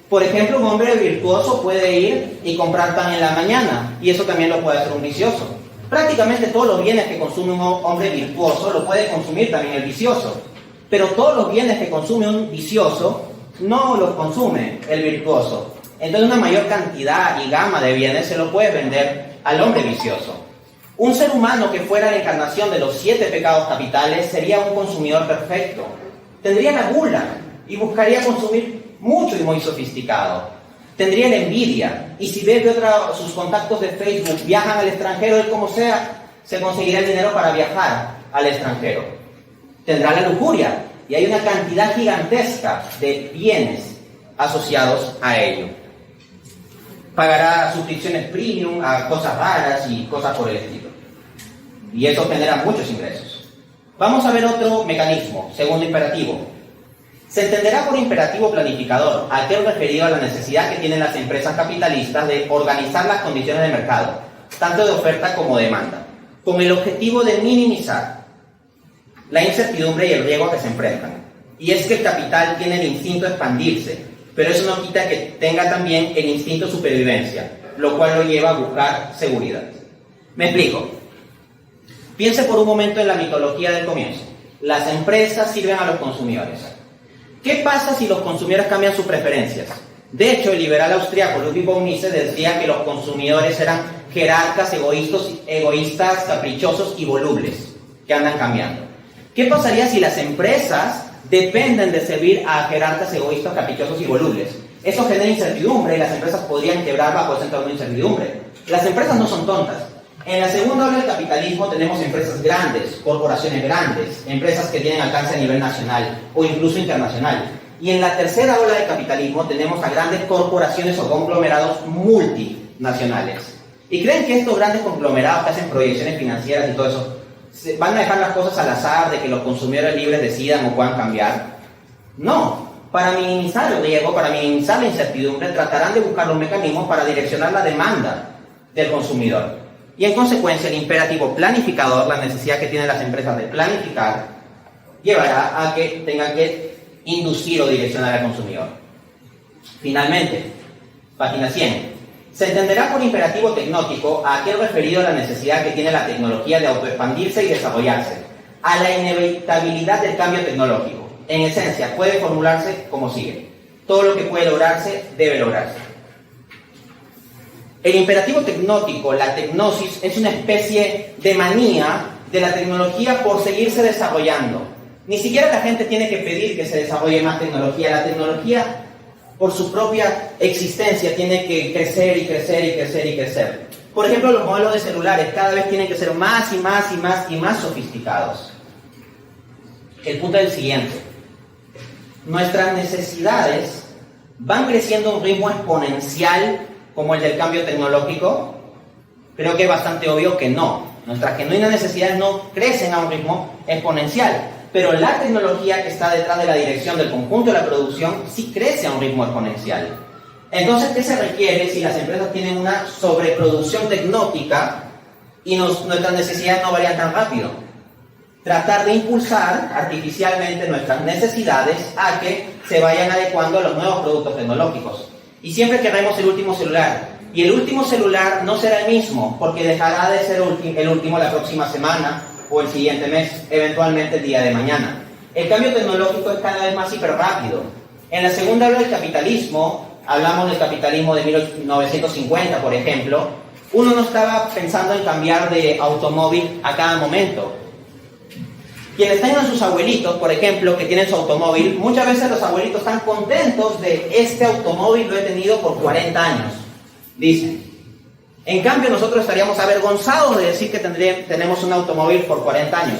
Por ejemplo, un hombre virtuoso puede ir y comprar pan en la mañana, y eso también lo puede hacer un vicioso. Prácticamente todos los bienes que consume un hombre virtuoso lo puede consumir también el vicioso. Pero todos los bienes que consume un vicioso no los consume el virtuoso. Entonces una mayor cantidad y gama de bienes se lo puede vender al hombre vicioso. Un ser humano que fuera la encarnación de los 7 pecados capitales sería un consumidor perfecto. Tendría la gula y buscaría consumir mucho y muy sofisticado. Tendría la envidia, y si ve que sus contactos de Facebook viajan al extranjero, él como sea, se conseguirá el dinero para viajar al extranjero. Tendrá la lujuria, y hay una cantidad gigantesca de bienes asociados a ello. Pagará suscripciones premium a cosas raras y cosas por el estilo. Y eso genera muchos ingresos. Vamos a ver otro mecanismo, segundo imperativo. Se entenderá por imperativo planificador aquel referido a la necesidad que tienen las empresas capitalistas de organizar las condiciones de mercado, tanto de oferta como demanda, con el objetivo de minimizar la incertidumbre y el riesgo a que se enfrentan. Y es que el capital tiene el instinto de expandirse, pero eso no quita que tenga también el instinto de supervivencia, lo cual lo lleva a buscar seguridad. Me explico. Piense por un momento en la mitología del comienzo. Las empresas sirven a los consumidores. ¿Qué pasa si los consumidores cambian sus preferencias? De hecho, el liberal austriaco Ludwig von Mises decía que los consumidores eran jerarcas, egoístas, caprichosos y volubles, que andan cambiando. ¿Qué pasaría si las empresas dependen de servir a jerarcas, egoístas, caprichosos y volubles? Eso genera incertidumbre y las empresas podrían quebrar bajo ese entorno de incertidumbre. Las empresas no son tontas. En la segunda ola del capitalismo tenemos empresas grandes, corporaciones grandes, empresas que tienen alcance a nivel nacional o incluso internacional. Y en la tercera ola del capitalismo tenemos a grandes corporaciones o conglomerados multinacionales. ¿Y creen que estos grandes conglomerados que hacen proyecciones financieras y todo eso van a dejar las cosas al azar de que los consumidores libres decidan o puedan cambiar? No. Para minimizar el riesgo, para minimizar la incertidumbre, tratarán de buscar los mecanismos para direccionar la demanda del consumidor. Y en consecuencia, el imperativo planificador, la necesidad que tienen las empresas de planificar, llevará a que tengan que inducir o direccionar al consumidor. Finalmente, página 100. Se entenderá por imperativo tecnótico a aquel referido a la necesidad que tiene la tecnología de autoexpandirse y desarrollarse, a la inevitabilidad del cambio tecnológico. En esencia, puede formularse como sigue: todo lo que puede lograrse, debe lograrse. El imperativo tecnótico, la tecnosis, es una especie de manía de la tecnología por seguirse desarrollando. Ni siquiera la gente tiene que pedir que se desarrolle más tecnología. La tecnología, por su propia existencia, tiene que crecer y crecer y crecer y crecer. Por ejemplo, los modelos de celulares cada vez tienen que ser más y más y más y más sofisticados. El punto es el siguiente: nuestras necesidades van creciendo a un ritmo exponencial como el del cambio tecnológico. Creo que es bastante obvio que no. Nuestras genuinas necesidades no crecen a un ritmo exponencial, pero la tecnología que está detrás de la dirección del conjunto de la producción sí crece a un ritmo exponencial. Entonces, ¿qué se requiere si las empresas tienen una sobreproducción tecnológica y nuestras necesidades no varían tan rápido? Tratar de impulsar artificialmente nuestras necesidades a que se vayan adecuando a los nuevos productos tecnológicos. Y siempre queremos el último celular. Y el último celular no será el mismo, porque dejará de ser el último la próxima semana o el siguiente mes, eventualmente el día de mañana. El cambio tecnológico es cada vez más hiperrápido. En la segunda ola del capitalismo, hablamos del capitalismo de 1950, por ejemplo, uno no estaba pensando en cambiar de automóvil a cada momento. Quienes tengan sus abuelitos, por ejemplo, que tienen su automóvil, muchas veces los abuelitos están contentos de este automóvil lo he tenido por 40 años, dicen. En cambio, nosotros estaríamos avergonzados de decir que tenemos un automóvil por 40 años.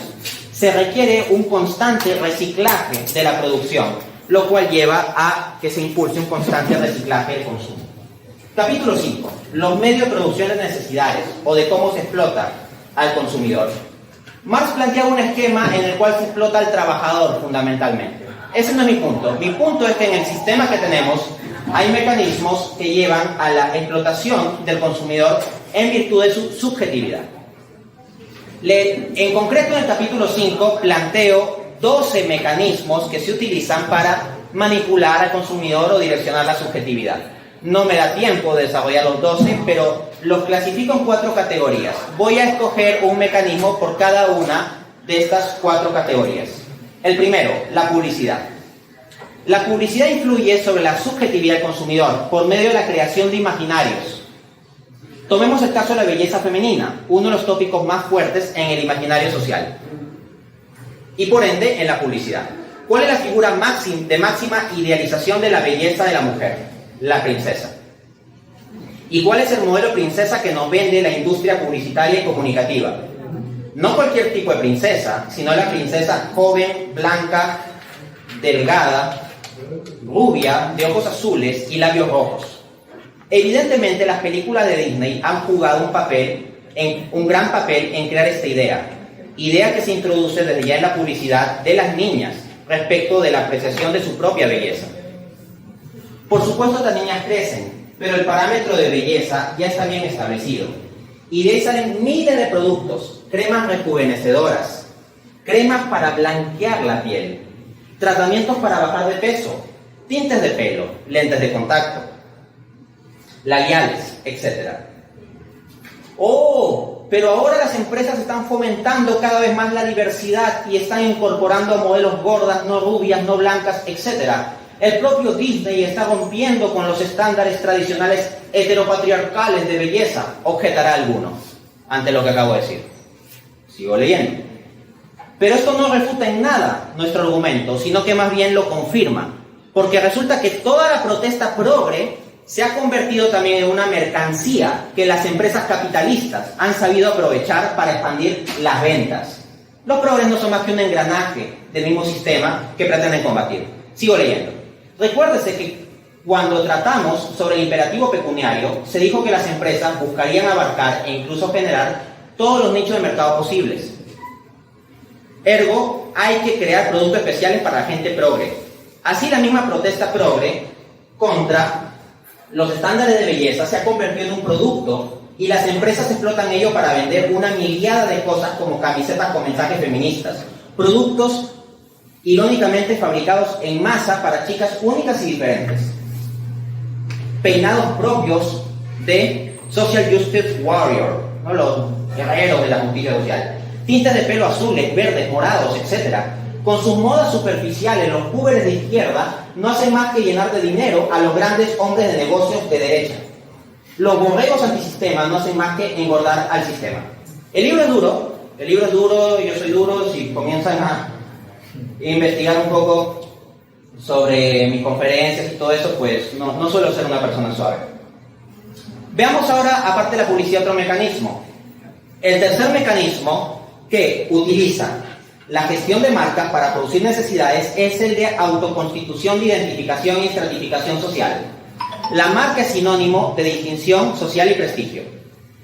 Se requiere un constante reciclaje de la producción, lo cual lleva a que se impulse un constante reciclaje del consumo. Capítulo 5. Los medios de producción de necesidades, o de cómo se explota al consumidor. Marx planteaba un esquema en el cual se explota al trabajador, fundamentalmente. Ese no es mi punto. Mi punto es que en el sistema que tenemos hay mecanismos que llevan a la explotación del consumidor en virtud de su subjetividad. En concreto, en el capítulo 5 planteo 12 mecanismos que se utilizan para manipular al consumidor o direccionar la subjetividad. No me da tiempo de desarrollar los 12, pero los clasifico en 4 categorías. Voy a escoger un mecanismo por cada una de estas 4 categorías. El primero, la publicidad. La publicidad influye sobre la subjetividad del consumidor por medio de la creación de imaginarios. Tomemos el caso de la belleza femenina, uno de los tópicos más fuertes en el imaginario social. Y por ende, en la publicidad. ¿Cuál es la figura de máxima idealización de la belleza de la mujer? La princesa. ¿Y cuál es el modelo princesa que nos vende la industria publicitaria y comunicativa? No cualquier tipo de princesa, sino la princesa joven, blanca, delgada, rubia, de ojos azules y labios rojos. Evidentemente, las películas de Disney han jugado un gran papel en crear esta idea que se introduce desde ya en la publicidad de las niñas respecto de la apreciación de su propia belleza. Por supuesto, estas niñas crecen, pero el parámetro de belleza ya está bien establecido. Y de ahí salen miles de productos: cremas rejuvenecedoras, cremas para blanquear la piel, tratamientos para bajar de peso, tintes de pelo, lentes de contacto, labiales, etc. ¡Oh! Pero ahora las empresas están fomentando cada vez más la diversidad y están incorporando modelos gordas, no rubias, no blancas, etc. El propio Disney está rompiendo con los estándares tradicionales heteropatriarcales de belleza, objetará alguno, ante lo que acabo de decir. Sigo leyendo. Pero esto no refuta en nada nuestro argumento, sino que más bien lo confirma, porque resulta que toda la protesta progre se ha convertido también en una mercancía que las empresas capitalistas han sabido aprovechar para expandir las ventas. Los progres no son más que un engranaje del mismo sistema que pretenden combatir. Sigo leyendo. Recuérdese que cuando tratamos sobre el imperativo pecuniario, se dijo que las empresas buscarían abarcar e incluso generar todos los nichos de mercado posibles. Ergo, hay que crear productos especiales para la gente progre. Así, la misma protesta progre contra los estándares de belleza se ha convertido en un producto y las empresas explotan ello para vender una miliada de cosas como camisetas con mensajes feministas, productos irónicamente fabricados en masa para chicas únicas y diferentes, peinados propios de Social Justice Warrior, ¿no? Los guerreros de la justicia social, tintes de pelo azules, verdes, morados, etc. Con sus modas superficiales, los púberes de izquierda no hacen más que llenar de dinero a los grandes hombres de negocios de derecha. Los borregos antisistema no hacen más que engordar al sistema. El libro es duro, yo soy duro. Si comienzan a investigar un poco sobre mis conferencias y todo eso, pues no suelo ser una persona suave. Veamos ahora, aparte de la publicidad, otro mecanismo. El tercer mecanismo que utiliza la gestión de marcas para producir necesidades es el de autoconstitución de identificación y estratificación social. La marca es sinónimo de distinción social y prestigio.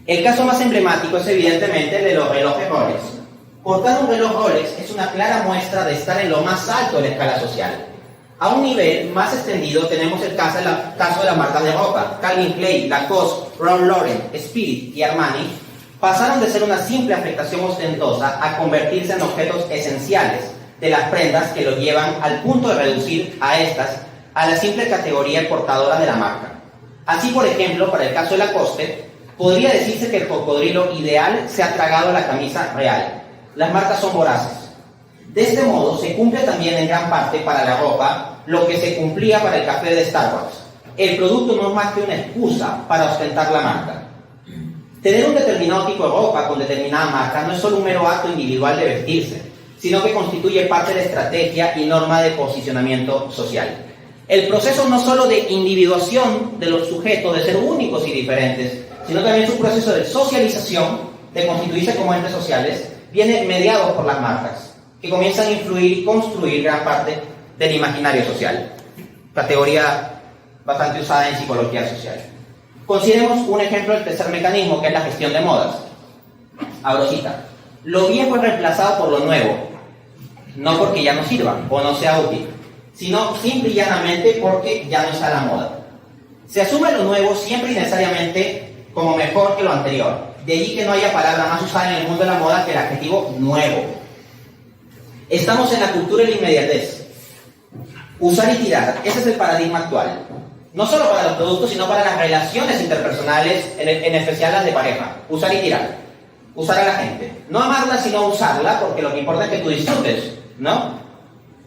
El caso más emblemático es evidentemente el de los relojes Rolex. Portar un reloj Rolex es una clara muestra de estar en lo más alto de la escala social. A un nivel más extendido tenemos el caso de las marcas de ropa. Calvin Klein, Lacoste, Ralph Lauren, Spirit y Armani pasaron de ser una simple afectación ostentosa a convertirse en objetos esenciales de las prendas que los llevan al punto de reducir a estas a la simple categoría portadora de la marca. Así, por ejemplo, para el caso de Lacoste, podría decirse que el cocodrilo ideal se ha tragado la camisa real. Las marcas son voraces. De este modo, se cumple también en gran parte para la ropa lo que se cumplía para el café de Starbucks. El producto no es más que una excusa para ostentar la marca. Tener un determinado tipo de ropa con determinada marca no es solo un mero acto individual de vestirse, sino que constituye parte de la estrategia y norma de posicionamiento social. El proceso no solo de individuación de los sujetos, de ser únicos y diferentes, sino también su proceso de socialización, de constituirse como entes sociales, viene mediado por las marcas, que comienzan a influir y construir gran parte del imaginario social, categoría bastante usada en psicología social. Consideremos un ejemplo del tercer mecanismo, que es la gestión de modas. Abro cita. Lo viejo es reemplazado por lo nuevo, no porque ya no sirva o no sea útil, sino simple y llanamente porque ya no está a la moda. Se asume lo nuevo siempre y necesariamente como mejor que lo anterior. De allí que no haya palabra más usada en el mundo de la moda que el adjetivo nuevo. Estamos en la cultura de la inmediatez. Usar y tirar, ese es el paradigma actual. No solo para los productos, sino para las relaciones interpersonales, en especial las de pareja. Usar y tirar. Usar a la gente. No amarla, sino usarla, porque lo que importa es que tú disfrutes, ¿no?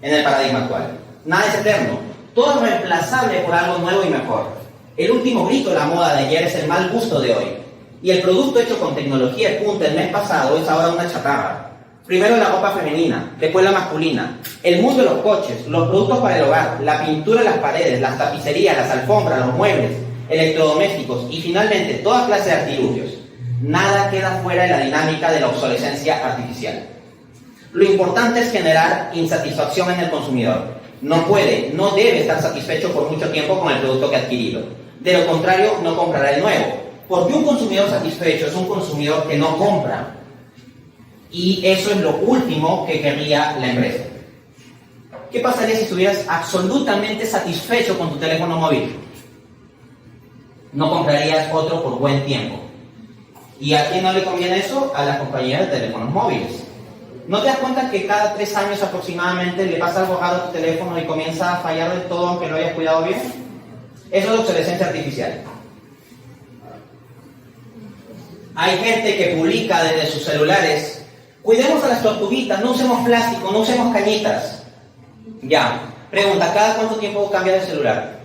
En el paradigma actual. Nada es eterno. Todo es reemplazable por algo nuevo y mejor. El último grito de la moda de ayer es el mal gusto de hoy. Y el producto hecho con tecnología de punta el mes pasado es ahora una chatarra. Primero la ropa femenina, después la masculina, el mundo de los coches, los productos para el hogar, la pintura en las paredes, las tapicerías, las alfombras, los muebles, electrodomésticos y finalmente toda clase de artilugios. Nada queda fuera de la dinámica de la obsolescencia artificial. Lo importante es generar insatisfacción en el consumidor. No puede, no debe estar satisfecho por mucho tiempo con el producto que ha adquirido. De lo contrario, no comprará el nuevo. Porque un consumidor satisfecho es un consumidor que no compra. Y eso es lo último que querría la empresa. ¿Qué pasaría si estuvieras absolutamente satisfecho con tu teléfono móvil? No comprarías otro por buen tiempo. ¿Y a quién no le conviene eso? A las compañías de teléfonos móviles. ¿No te das cuenta que cada 3 años aproximadamente le pasa algo raro a tu teléfono y comienza a fallar del todo aunque lo hayas cuidado bien? Eso es obsolescencia artificial. Hay gente que publica desde sus celulares: cuidemos a las tortuguitas, no usemos plástico, no usemos cañitas. Ya, pregunta, ¿cada cuánto tiempo cambias de celular?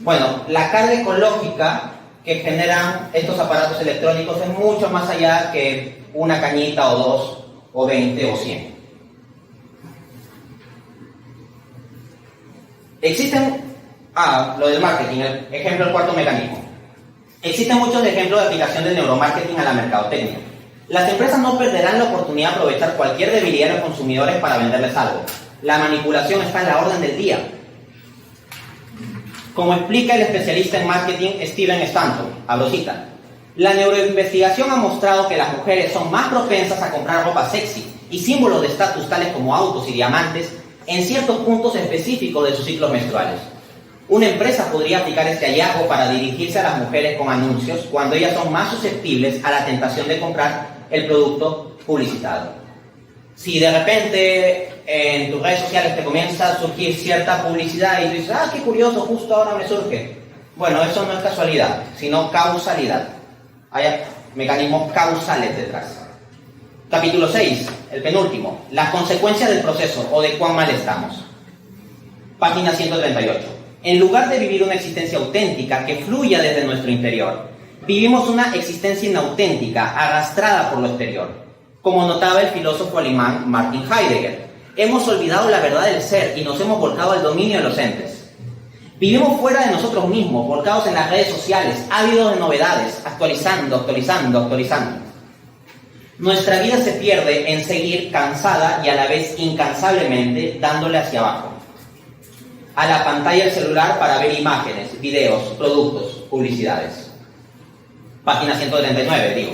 Bueno, la carga ecológica que generan estos aparatos electrónicos es mucho más allá que una cañita o 2, o 20 o 100. Existen, lo del marketing, el ejemplo del cuarto mecanismo. Existen muchos ejemplos de aplicación del neuromarketing a la mercadotecnia. Las empresas no perderán la oportunidad de aprovechar cualquier debilidad de los consumidores para venderles algo. La manipulación está en la orden del día. Como explica el especialista en marketing Steven Stanton, abro cita, la neuroinvestigación ha mostrado que las mujeres son más propensas a comprar ropa sexy y símbolos de estatus tales como autos y diamantes en ciertos puntos específicos de sus ciclos menstruales. Una empresa podría aplicar este hallazgo para dirigirse a las mujeres con anuncios cuando ellas son más susceptibles a la tentación de comprar el producto publicitado. Si de repente en tus redes sociales te comienza a surgir cierta publicidad y tú dices, qué curioso, justo ahora me surge. Bueno, eso no es casualidad, sino causalidad. Hay mecanismos causales detrás. Capítulo 6, el penúltimo, las consecuencias del proceso o de cuán mal estamos. Página 138. En lugar de vivir una existencia auténtica que fluya desde nuestro interior, vivimos una existencia inauténtica, arrastrada por lo exterior. Como notaba el filósofo alemán Martin Heidegger, hemos olvidado la verdad del ser y nos hemos volcado al dominio de los entes. Vivimos fuera de nosotros mismos, volcados en las redes sociales, ávidos de novedades, actualizando. Nuestra vida se pierde en seguir cansada y a la vez incansablemente dándole hacia abajo a la pantalla del celular para ver imágenes, videos, productos, publicidades. Página 139, digo.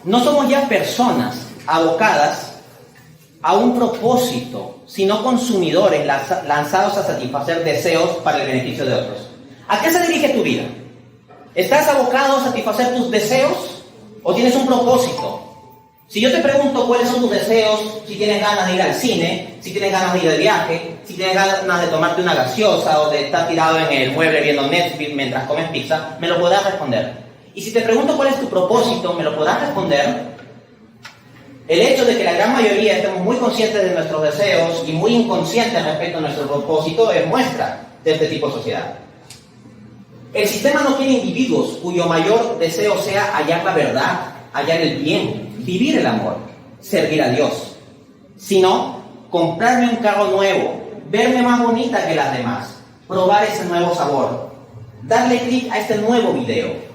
No somos ya personas abocadas a un propósito, sino consumidores lanzados a satisfacer deseos para el beneficio de otros. ¿A qué se dirige tu vida? ¿Estás abocado a satisfacer tus deseos o tienes un propósito? Si yo te pregunto cuáles son tus deseos, si tienes ganas de ir al cine, si tienes ganas de ir de viaje, si tienes ganas de tomarte una gaseosa o de estar tirado en el mueble viendo Netflix mientras comes pizza, me lo podrás responder. Y si te pregunto cuál es tu propósito, me lo podrás responder. El hecho de que la gran mayoría estemos muy conscientes de nuestros deseos y muy inconscientes respecto a nuestro propósito es muestra de este tipo de sociedad. El sistema no quiere individuos cuyo mayor deseo sea hallar la verdad, hallar el bien, vivir el amor, servir a Dios, sino comprarme un carro nuevo, verme más bonita que las demás, probar ese nuevo sabor, darle clic a este nuevo video.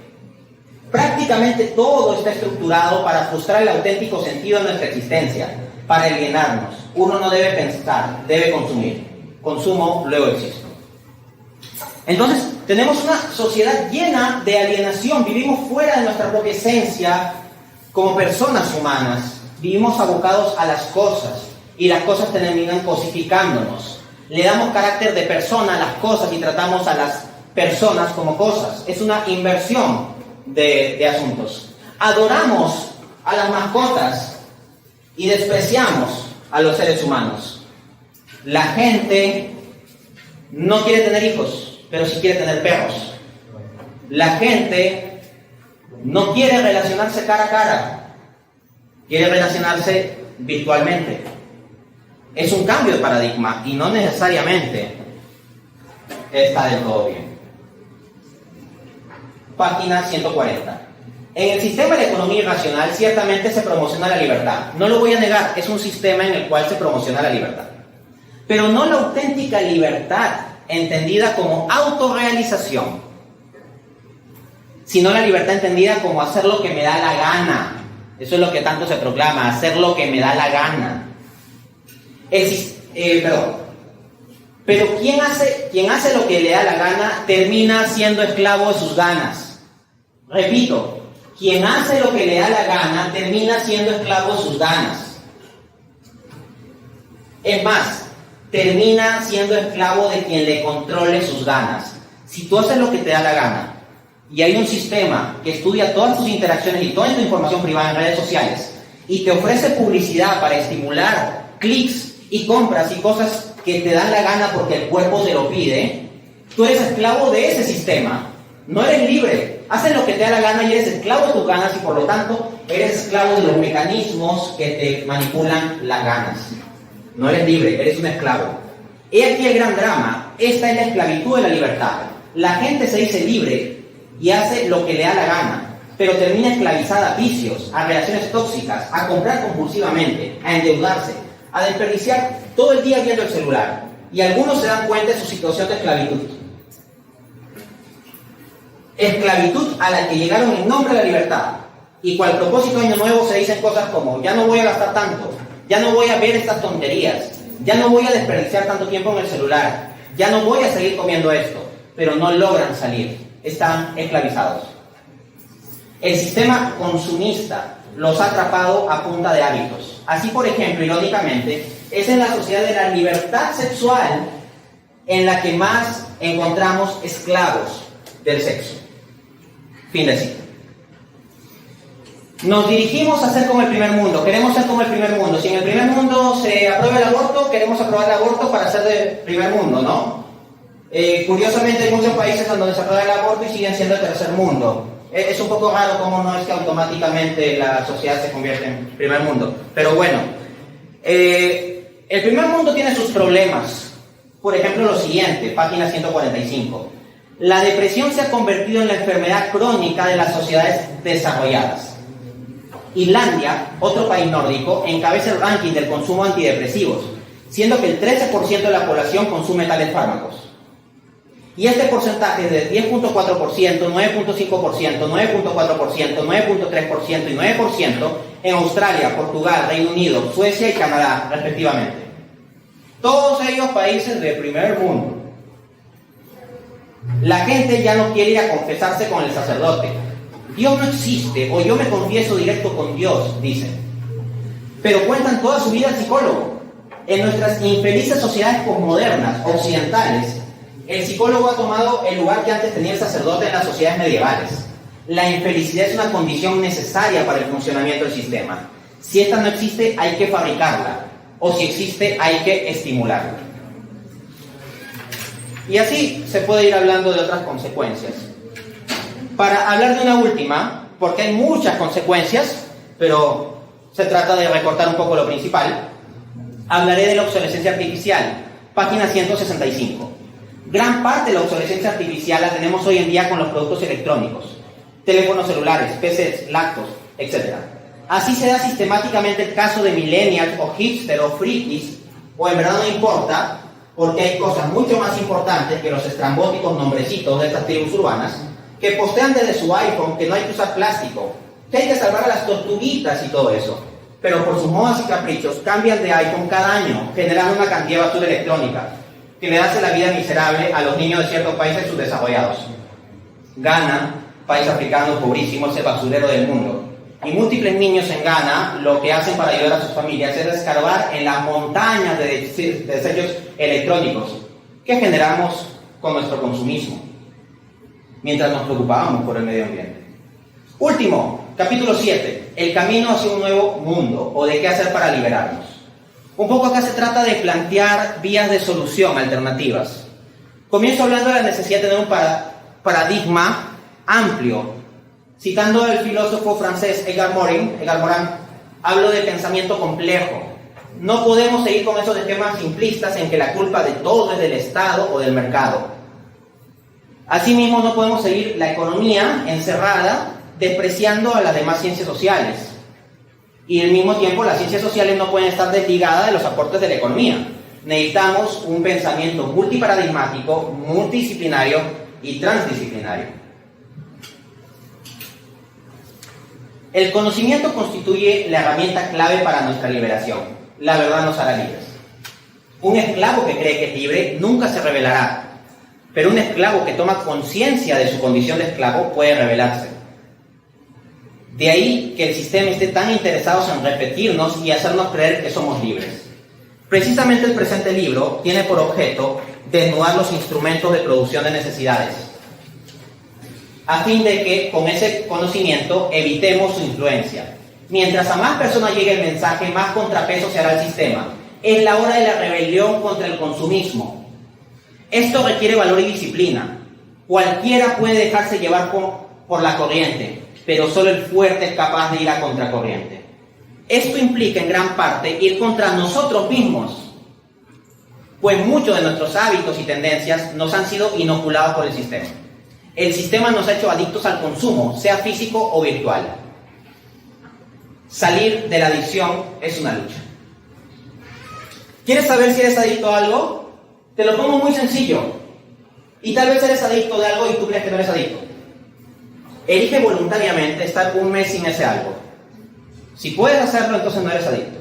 Prácticamente todo está estructurado para frustrar el auténtico sentido de nuestra existencia, para alienarnos. Uno no debe pensar, debe consumir. Consumo, luego existo. Entonces, tenemos una sociedad llena de alienación. Vivimos fuera de nuestra propia esencia como personas humanas. Vivimos abocados a las cosas y las cosas terminan cosificándonos. Le damos carácter de persona a las cosas y tratamos a las personas como cosas. Es una inversión de asuntos. Adoramos a las mascotas y despreciamos a los seres humanos. La gente no quiere tener hijos, pero sí quiere tener perros. La gente no quiere relacionarse cara a cara, quiere relacionarse virtualmente. Es un cambio de paradigma y no necesariamente está del todo bien. Página 140. En el sistema de la economía irracional ciertamente se promociona la libertad. No lo voy a negar, es un sistema en el cual se promociona la libertad. Pero no la auténtica libertad entendida como autorrealización, sino la libertad entendida como hacer lo que me da la gana. Eso es lo que tanto se proclama, hacer lo que me da la gana. Pero quien hace lo que le da la gana termina siendo esclavo de sus ganas. Repito, quien hace lo que le da la gana termina siendo esclavo de sus ganas. Es más, termina siendo esclavo de quien le controle sus ganas. Si tú haces lo que te da la gana y hay un sistema que estudia todas tus interacciones y toda tu información privada en redes sociales y te ofrece publicidad para estimular clics y compras y cosas que te dan la gana porque el cuerpo se lo pide, tú eres esclavo de ese sistema. No eres libre. Haces lo que te da la gana y eres esclavo de tus ganas y por lo tanto eres esclavo de los mecanismos que te manipulan las ganas. No eres libre, eres un esclavo. He aquí el gran drama. Esta es la esclavitud de la libertad. La gente se dice libre y hace lo que le da la gana, pero termina esclavizada a vicios, a relaciones tóxicas, a comprar compulsivamente, a endeudarse, a desperdiciar todo el día viendo el celular. Y algunos se dan cuenta de su situación de esclavitud. Esclavitud a la que llegaron en nombre de la libertad. Y cual propósito de año nuevo se dicen cosas como: ya no voy a gastar tanto, ya no voy a ver estas tonterías, ya no voy a desperdiciar tanto tiempo en el celular, ya no voy a seguir comiendo esto. Pero no logran salir, están esclavizados. El sistema consumista los ha atrapado a punta de hábitos. Así, por ejemplo, irónicamente, es en la sociedad de la libertad sexual en la que más encontramos esclavos del sexo. Fin de cita. Nos dirigimos a ser como el primer mundo, queremos ser como el primer mundo. Si en el primer mundo se aprueba el aborto, queremos aprobar el aborto para ser del primer mundo, ¿no? Curiosamente hay muchos países donde se aprueba el aborto y siguen siendo el tercer mundo. Es un poco raro cómo no es que automáticamente la sociedad se convierte en primer mundo. Pero bueno, el primer mundo tiene sus problemas. Por ejemplo, lo siguiente, página 145. La depresión se ha convertido en la enfermedad crónica de las sociedades desarrolladas. Islandia, otro país nórdico, encabeza el ranking del consumo de antidepresivos, siendo que el 13% de la población consume tales fármacos. Y este porcentaje de 10.4%, 9.5%, 9.4%, 9.3% y 9% en Australia, Portugal, Reino Unido, Suecia y Canadá, respectivamente. Todos ellos países del primer mundo. La gente ya no quiere ir a confesarse con el sacerdote. Dios no existe, o yo me confieso directo con Dios, dicen. Pero cuentan toda su vida al psicólogo. En nuestras infelices sociedades posmodernas, occidentales, el psicólogo ha tomado el lugar que antes tenía el sacerdote en las sociedades medievales. La infelicidad es una condición necesaria para el funcionamiento del sistema. Si esta no existe, hay que fabricarla. O si existe, hay que estimularla. Y así se puede ir hablando de otras consecuencias. Para hablar de una última, porque hay muchas consecuencias, pero se trata de recortar un poco lo principal, hablaré de la obsolescencia artificial, página 165. Gran parte de la obsolescencia artificial la tenemos hoy en día con los productos electrónicos, teléfonos celulares, PCs, laptops, etc. Así se da sistemáticamente el caso de millennials o hipsters o frikis, o en verdad no importa, porque hay cosas mucho más importantes que los estrambóticos nombrecitos de estas tribus urbanas, que postean desde su iPhone que no hay que usar plástico, que hay que salvar a las tortuguitas y todo eso. Pero por sus modas y caprichos cambian de iPhone cada año, generando una cantidad de basura electrónica, que le hace la vida miserable a los niños de ciertos países subdesarrollados. Ghana, país africano pobrísimo, es el basurero del mundo. Y múltiples niños en Ghana lo que hacen para ayudar a sus familias es escarbar en las montañas de desechos electrónicos que generamos con nuestro consumismo, mientras nos preocupábamos por el medio ambiente. Último, capítulo 7, el camino hacia un nuevo mundo, o de qué hacer para liberarnos. Un poco acá se trata de plantear vías de solución alternativas. Comienzo hablando de la necesidad de tener un paradigma amplio. Citando al filósofo francés Edgar Morin, hablo de pensamiento complejo. No podemos seguir con esos esquemas simplistas en que la culpa de todo es del Estado o del mercado. Asimismo, no podemos seguir la economía encerrada despreciando a las demás ciencias sociales. Y al mismo tiempo, las ciencias sociales no pueden estar desligadas de los aportes de la economía. Necesitamos un pensamiento multiparadigmático, multidisciplinario y transdisciplinario. El conocimiento constituye la herramienta clave para nuestra liberación. La verdad nos hará libres. Un esclavo que cree que es libre nunca se rebelará, pero un esclavo que toma conciencia de su condición de esclavo puede rebelarse. De ahí que el sistema esté tan interesado en repetirnos y hacernos creer que somos libres. Precisamente el presente libro tiene por objeto desnudar los instrumentos de producción de necesidades, a fin de que con ese conocimiento evitemos su influencia. Mientras a más personas llegue el mensaje, más contrapeso se hará el sistema. Es la hora de la rebelión contra el consumismo. Esto requiere valor y disciplina. Cualquiera puede dejarse llevar por la corriente, pero solo el fuerte es capaz de ir a contracorriente. Esto implica en gran parte ir contra nosotros mismos, pues muchos de nuestros hábitos y tendencias nos han sido inoculados por el sistema. El sistema nos ha hecho adictos al consumo, sea físico o virtual. Salir de la adicción es una lucha. ¿Quieres saber si eres adicto a algo? Te lo pongo muy sencillo. Y tal vez eres adicto de algo y tú crees que no eres adicto. Elige voluntariamente estar un mes sin ese algo. Si puedes hacerlo, entonces no eres adicto.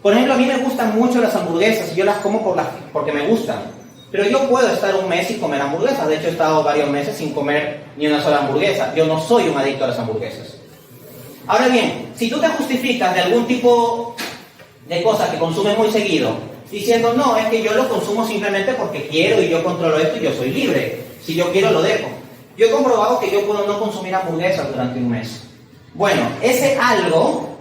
Por ejemplo, a mí me gustan mucho las hamburguesas y yo las como porque me gustan. Pero yo puedo estar un mes sin comer hamburguesas. De hecho, he estado varios meses sin comer ni una sola hamburguesa. Yo no soy un adicto a las hamburguesas. Ahora bien, si tú te justificas de algún tipo de cosas que consumen muy seguido, diciendo, no, es que yo lo consumo simplemente porque quiero y yo controlo esto y yo soy libre. Si yo quiero, lo dejo. Yo he comprobado que yo puedo no consumir hamburguesas durante un mes. Bueno, ese algo,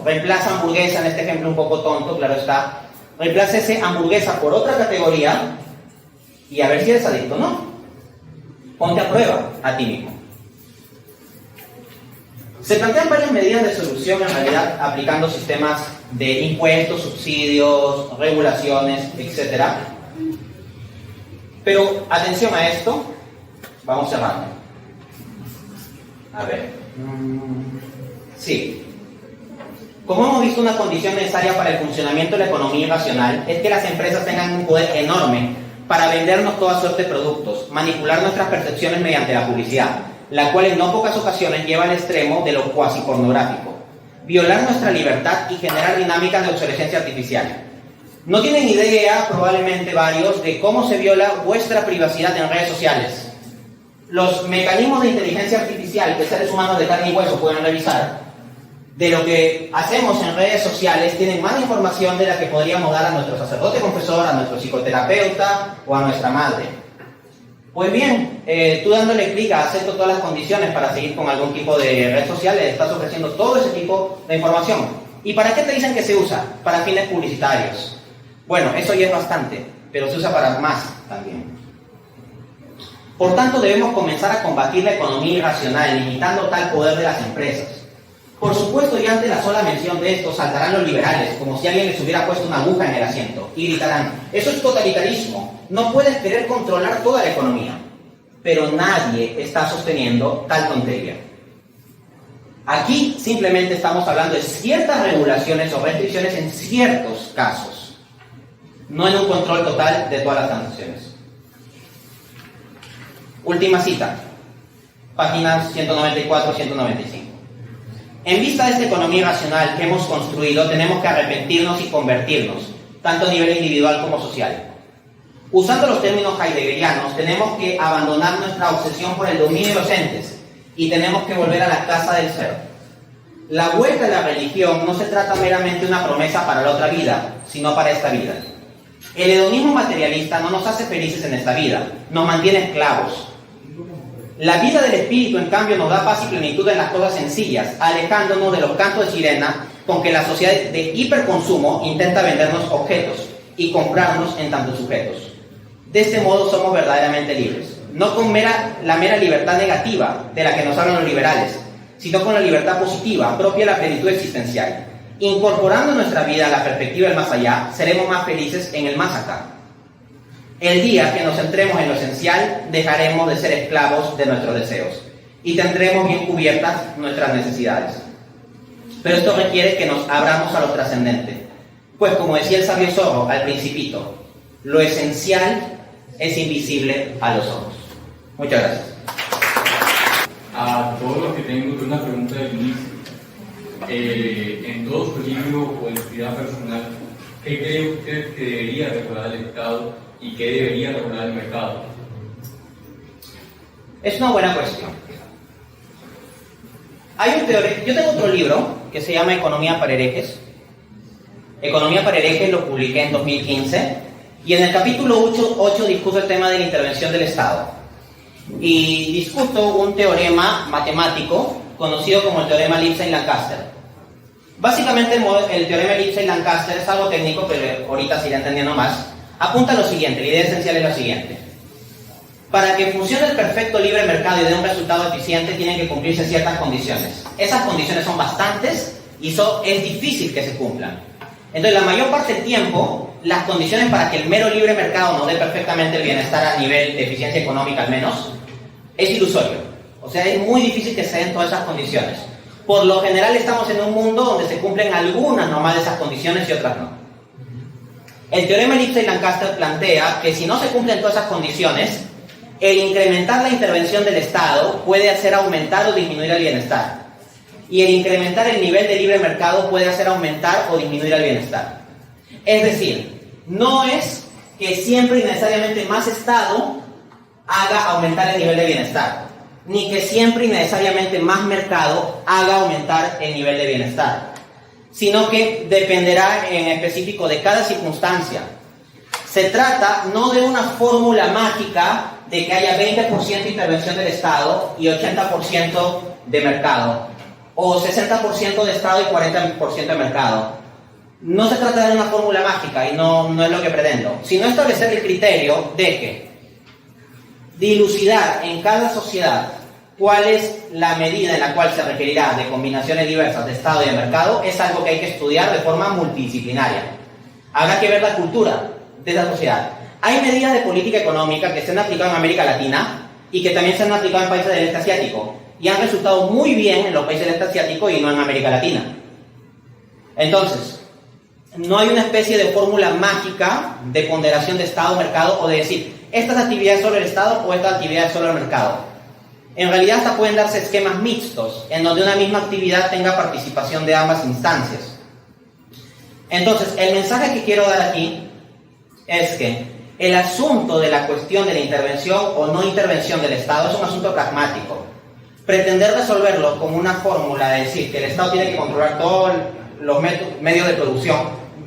reemplaza hamburguesa, en este ejemplo un poco tonto, claro está, reemplaza ese hamburguesa por otra categoría y a ver si eres adicto o no. Ponte a prueba a ti mismo. Se plantean varias medidas de solución, en realidad, aplicando sistemas de impuestos, subsidios, regulaciones, etc. Pero atención a esto, vamos cerrando. A ver. Sí. Como hemos visto, una condición necesaria para el funcionamiento de la economía irracional es que las empresas tengan un poder enorme para vendernos toda suerte de productos, manipular nuestras percepciones mediante la publicidad, la cual en no pocas ocasiones lleva al extremo de lo cuasi pornográfico, violar nuestra libertad y generar dinámicas de obsolescencia artificial. No tienen idea, probablemente varios, de cómo se viola vuestra privacidad en redes sociales. Los mecanismos de inteligencia artificial que seres humanos de carne y hueso pueden revisar, de lo que hacemos en redes sociales, tienen más información de la que podríamos dar a nuestro sacerdote confesor, a nuestro psicoterapeuta o a nuestra madre. Pues bien, tú dándole clic a acepto todas las condiciones para seguir con algún tipo de red social, le estás ofreciendo todo ese tipo de información. ¿Y para qué te dicen que se usa? Para fines publicitarios. Bueno, eso ya es bastante, pero se usa para más también. Por tanto, debemos comenzar a combatir la economía irracional, limitando tal poder de las empresas. Por supuesto, ya ante la sola mención de esto, saltarán los liberales, como si alguien les hubiera puesto una aguja en el asiento, y gritarán, eso es totalitarismo, no puedes querer controlar toda la economía. Pero nadie está sosteniendo tal tontería. Aquí simplemente estamos hablando de ciertas regulaciones o restricciones en ciertos casos, no en un control total de todas las transacciones. Última cita, páginas 194-195. En vista de esta economía irracional que hemos construido, tenemos que arrepentirnos y convertirnos, tanto a nivel individual como social. Usando los términos heideggerianos, tenemos que abandonar nuestra obsesión por el dominio de los entes y tenemos que volver a la casa del ser. La vuelta a la religión no se trata meramente de una promesa para la otra vida, sino para esta vida. El hedonismo materialista no nos hace felices en esta vida, nos mantiene esclavos. La vida del espíritu, en cambio, nos da paz y plenitud en las cosas sencillas, alejándonos de los cantos de sirena con que la sociedad de hiperconsumo intenta vendernos objetos y comprarnos en tantos sujetos. De este modo somos verdaderamente libres, no con la mera libertad negativa de la que nos hablan los liberales, sino con la libertad positiva, propia de la plenitud existencial. Incorporando nuestra vida a la perspectiva del más allá, seremos más felices en el más acá. El día que nos centremos en lo esencial, dejaremos de ser esclavos de nuestros deseos y tendremos bien cubiertas nuestras necesidades. Pero esto requiere que nos abramos a lo trascendente, pues como decía el sabio Zorro al principito, lo esencial es invisible a los ojos. Muchas gracias. A todos los que tengo una pregunta del inicio. En todo su libro o en su vida personal, ¿qué cree usted que debería regular el Estado y qué debería regular el mercado? Es una buena cuestión. Yo tengo otro libro que se llama Economía para herejes. Economía para herejes lo publiqué en 2015 y en el capítulo 8 discuto el tema de la intervención del Estado. Y discuto un teorema matemático conocido como el teorema Lipset-Lancaster. Básicamente el teorema Lipset-Lancaster es algo técnico, pero ahorita se irá entendiendo más. Apunta a lo siguiente, la idea esencial es la siguiente. Para que funcione el perfecto libre mercado y dé un resultado eficiente, tienen que cumplirse ciertas condiciones. Esas condiciones son bastantes y es difícil que se cumplan. Entonces, la mayor parte del tiempo, las condiciones para que el mero libre mercado nos dé perfectamente el bienestar a nivel de eficiencia económica al menos, es ilusorio. O sea, es muy difícil que se den todas esas condiciones. Por lo general estamos en un mundo donde se cumplen algunas nomás de esas condiciones y otras no. El teorema Lipset-Lancaster plantea que si no se cumplen todas esas condiciones, el incrementar la intervención del Estado puede hacer aumentar o disminuir el bienestar. Y el incrementar el nivel de libre mercado puede hacer aumentar o disminuir el bienestar. Es decir, no es que siempre y necesariamente más Estado haga aumentar el nivel de bienestar, ni que siempre y necesariamente más mercado haga aumentar el nivel de bienestar, sino que dependerá en específico de cada circunstancia. Se trata no de una fórmula mágica de que haya 20% de intervención del Estado y 80% de mercado, o 60% de Estado y 40% de mercado. No se trata de una fórmula mágica y no es lo que pretendo, sino establecer el criterio de que dilucidar en cada sociedad cuál es la medida en la cual se requerirá de combinaciones diversas de Estado y de mercado es algo que hay que estudiar de forma multidisciplinaria. Habrá que ver la cultura de esa sociedad. Hay medidas de política económica que se han aplicado en América Latina y que también se han aplicado en países del este asiático y han resultado muy bien en los países del este asiático y no en América Latina. Entonces, no hay una especie de fórmula mágica de ponderación de Estado-mercado o de decir, estas actividades solo el Estado o estas actividades solo el mercado. En realidad hasta pueden darse esquemas mixtos, en donde una misma actividad tenga participación de ambas instancias. Entonces, el mensaje que quiero dar aquí es que el asunto de la cuestión de la intervención o no intervención del Estado es un asunto pragmático. Pretender resolverlo como una fórmula de decir que el Estado tiene que controlar todos los medios de producción,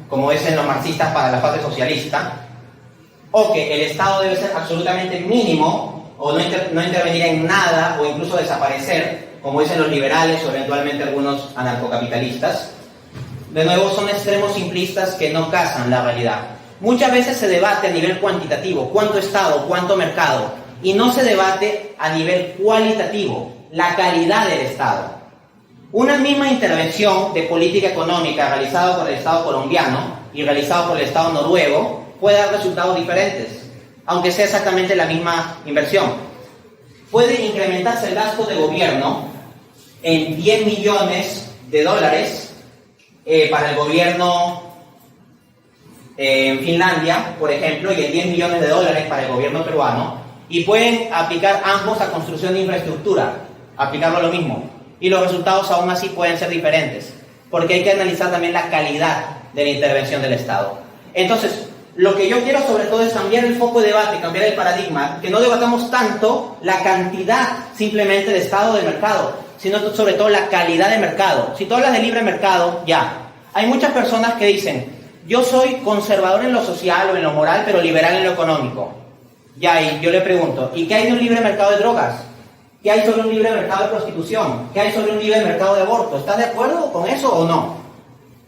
como dicen los marxistas para la fase socialista, o que el Estado debe ser absolutamente mínimo o no intervenir en nada o incluso desaparecer, como dicen los liberales o eventualmente algunos anarcocapitalistas, de nuevo son extremos simplistas que no casan la realidad. Muchas veces se debate a nivel cuantitativo, cuánto Estado, cuánto mercado, y no se debate a nivel cualitativo, la calidad del Estado. Una misma intervención de política económica realizada por el Estado colombiano y realizada por el Estado noruego puede dar resultados diferentes, aunque sea exactamente la misma inversión. Puede incrementarse el gasto de gobierno en $10 millones para el gobierno en Finlandia, por ejemplo, y en $10 millones para el gobierno peruano, y pueden aplicar ambos a construcción de infraestructura, aplicarlo a lo mismo, y los resultados aún así pueden ser diferentes, porque hay que analizar también la calidad de la intervención del Estado. Entonces, lo que yo quiero sobre todo es cambiar el foco de debate, cambiar el paradigma, que no debatamos tanto la cantidad simplemente de Estado o de mercado, sino sobre todo la calidad de mercado. Si tú hablas de libre mercado, ya. Hay muchas personas que dicen, yo soy conservador en lo social o en lo moral, pero liberal en lo económico. Ya, y yo le pregunto, ¿y qué hay de un libre mercado de drogas? ¿Qué hay sobre un libre mercado de prostitución? ¿Qué hay sobre un libre mercado de aborto? ¿Estás de acuerdo con eso o no?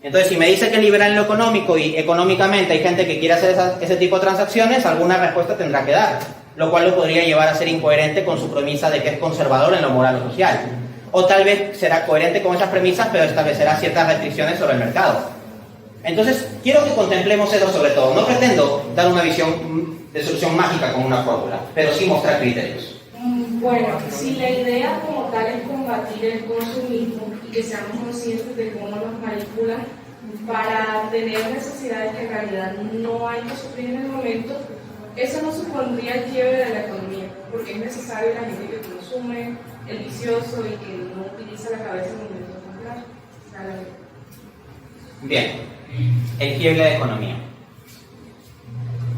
Entonces, si me dice que es liberal en lo económico y económicamente hay gente que quiere hacer ese tipo de transacciones, alguna respuesta tendrá que dar, lo cual lo podría llevar a ser incoherente con su premisa de que es conservador en lo moral o social. O tal vez será coherente con esas premisas, pero establecerá ciertas restricciones sobre el mercado. Entonces, quiero que contemplemos eso sobre todo. No pretendo dar una visión de solución mágica con una fórmula, pero sí mostrar criterios. Bueno, si la idea como tal es combatir el consumismo y que seamos conscientes de cómo nos manipulan para tener necesidades que en realidad no hay que suplir en el momento, eso no supondría el quiebre de la economía, porque es necesario la gente que consume, el vicioso y que no utiliza la cabeza en el momento de comprar. Bien, el quiebre de la economía.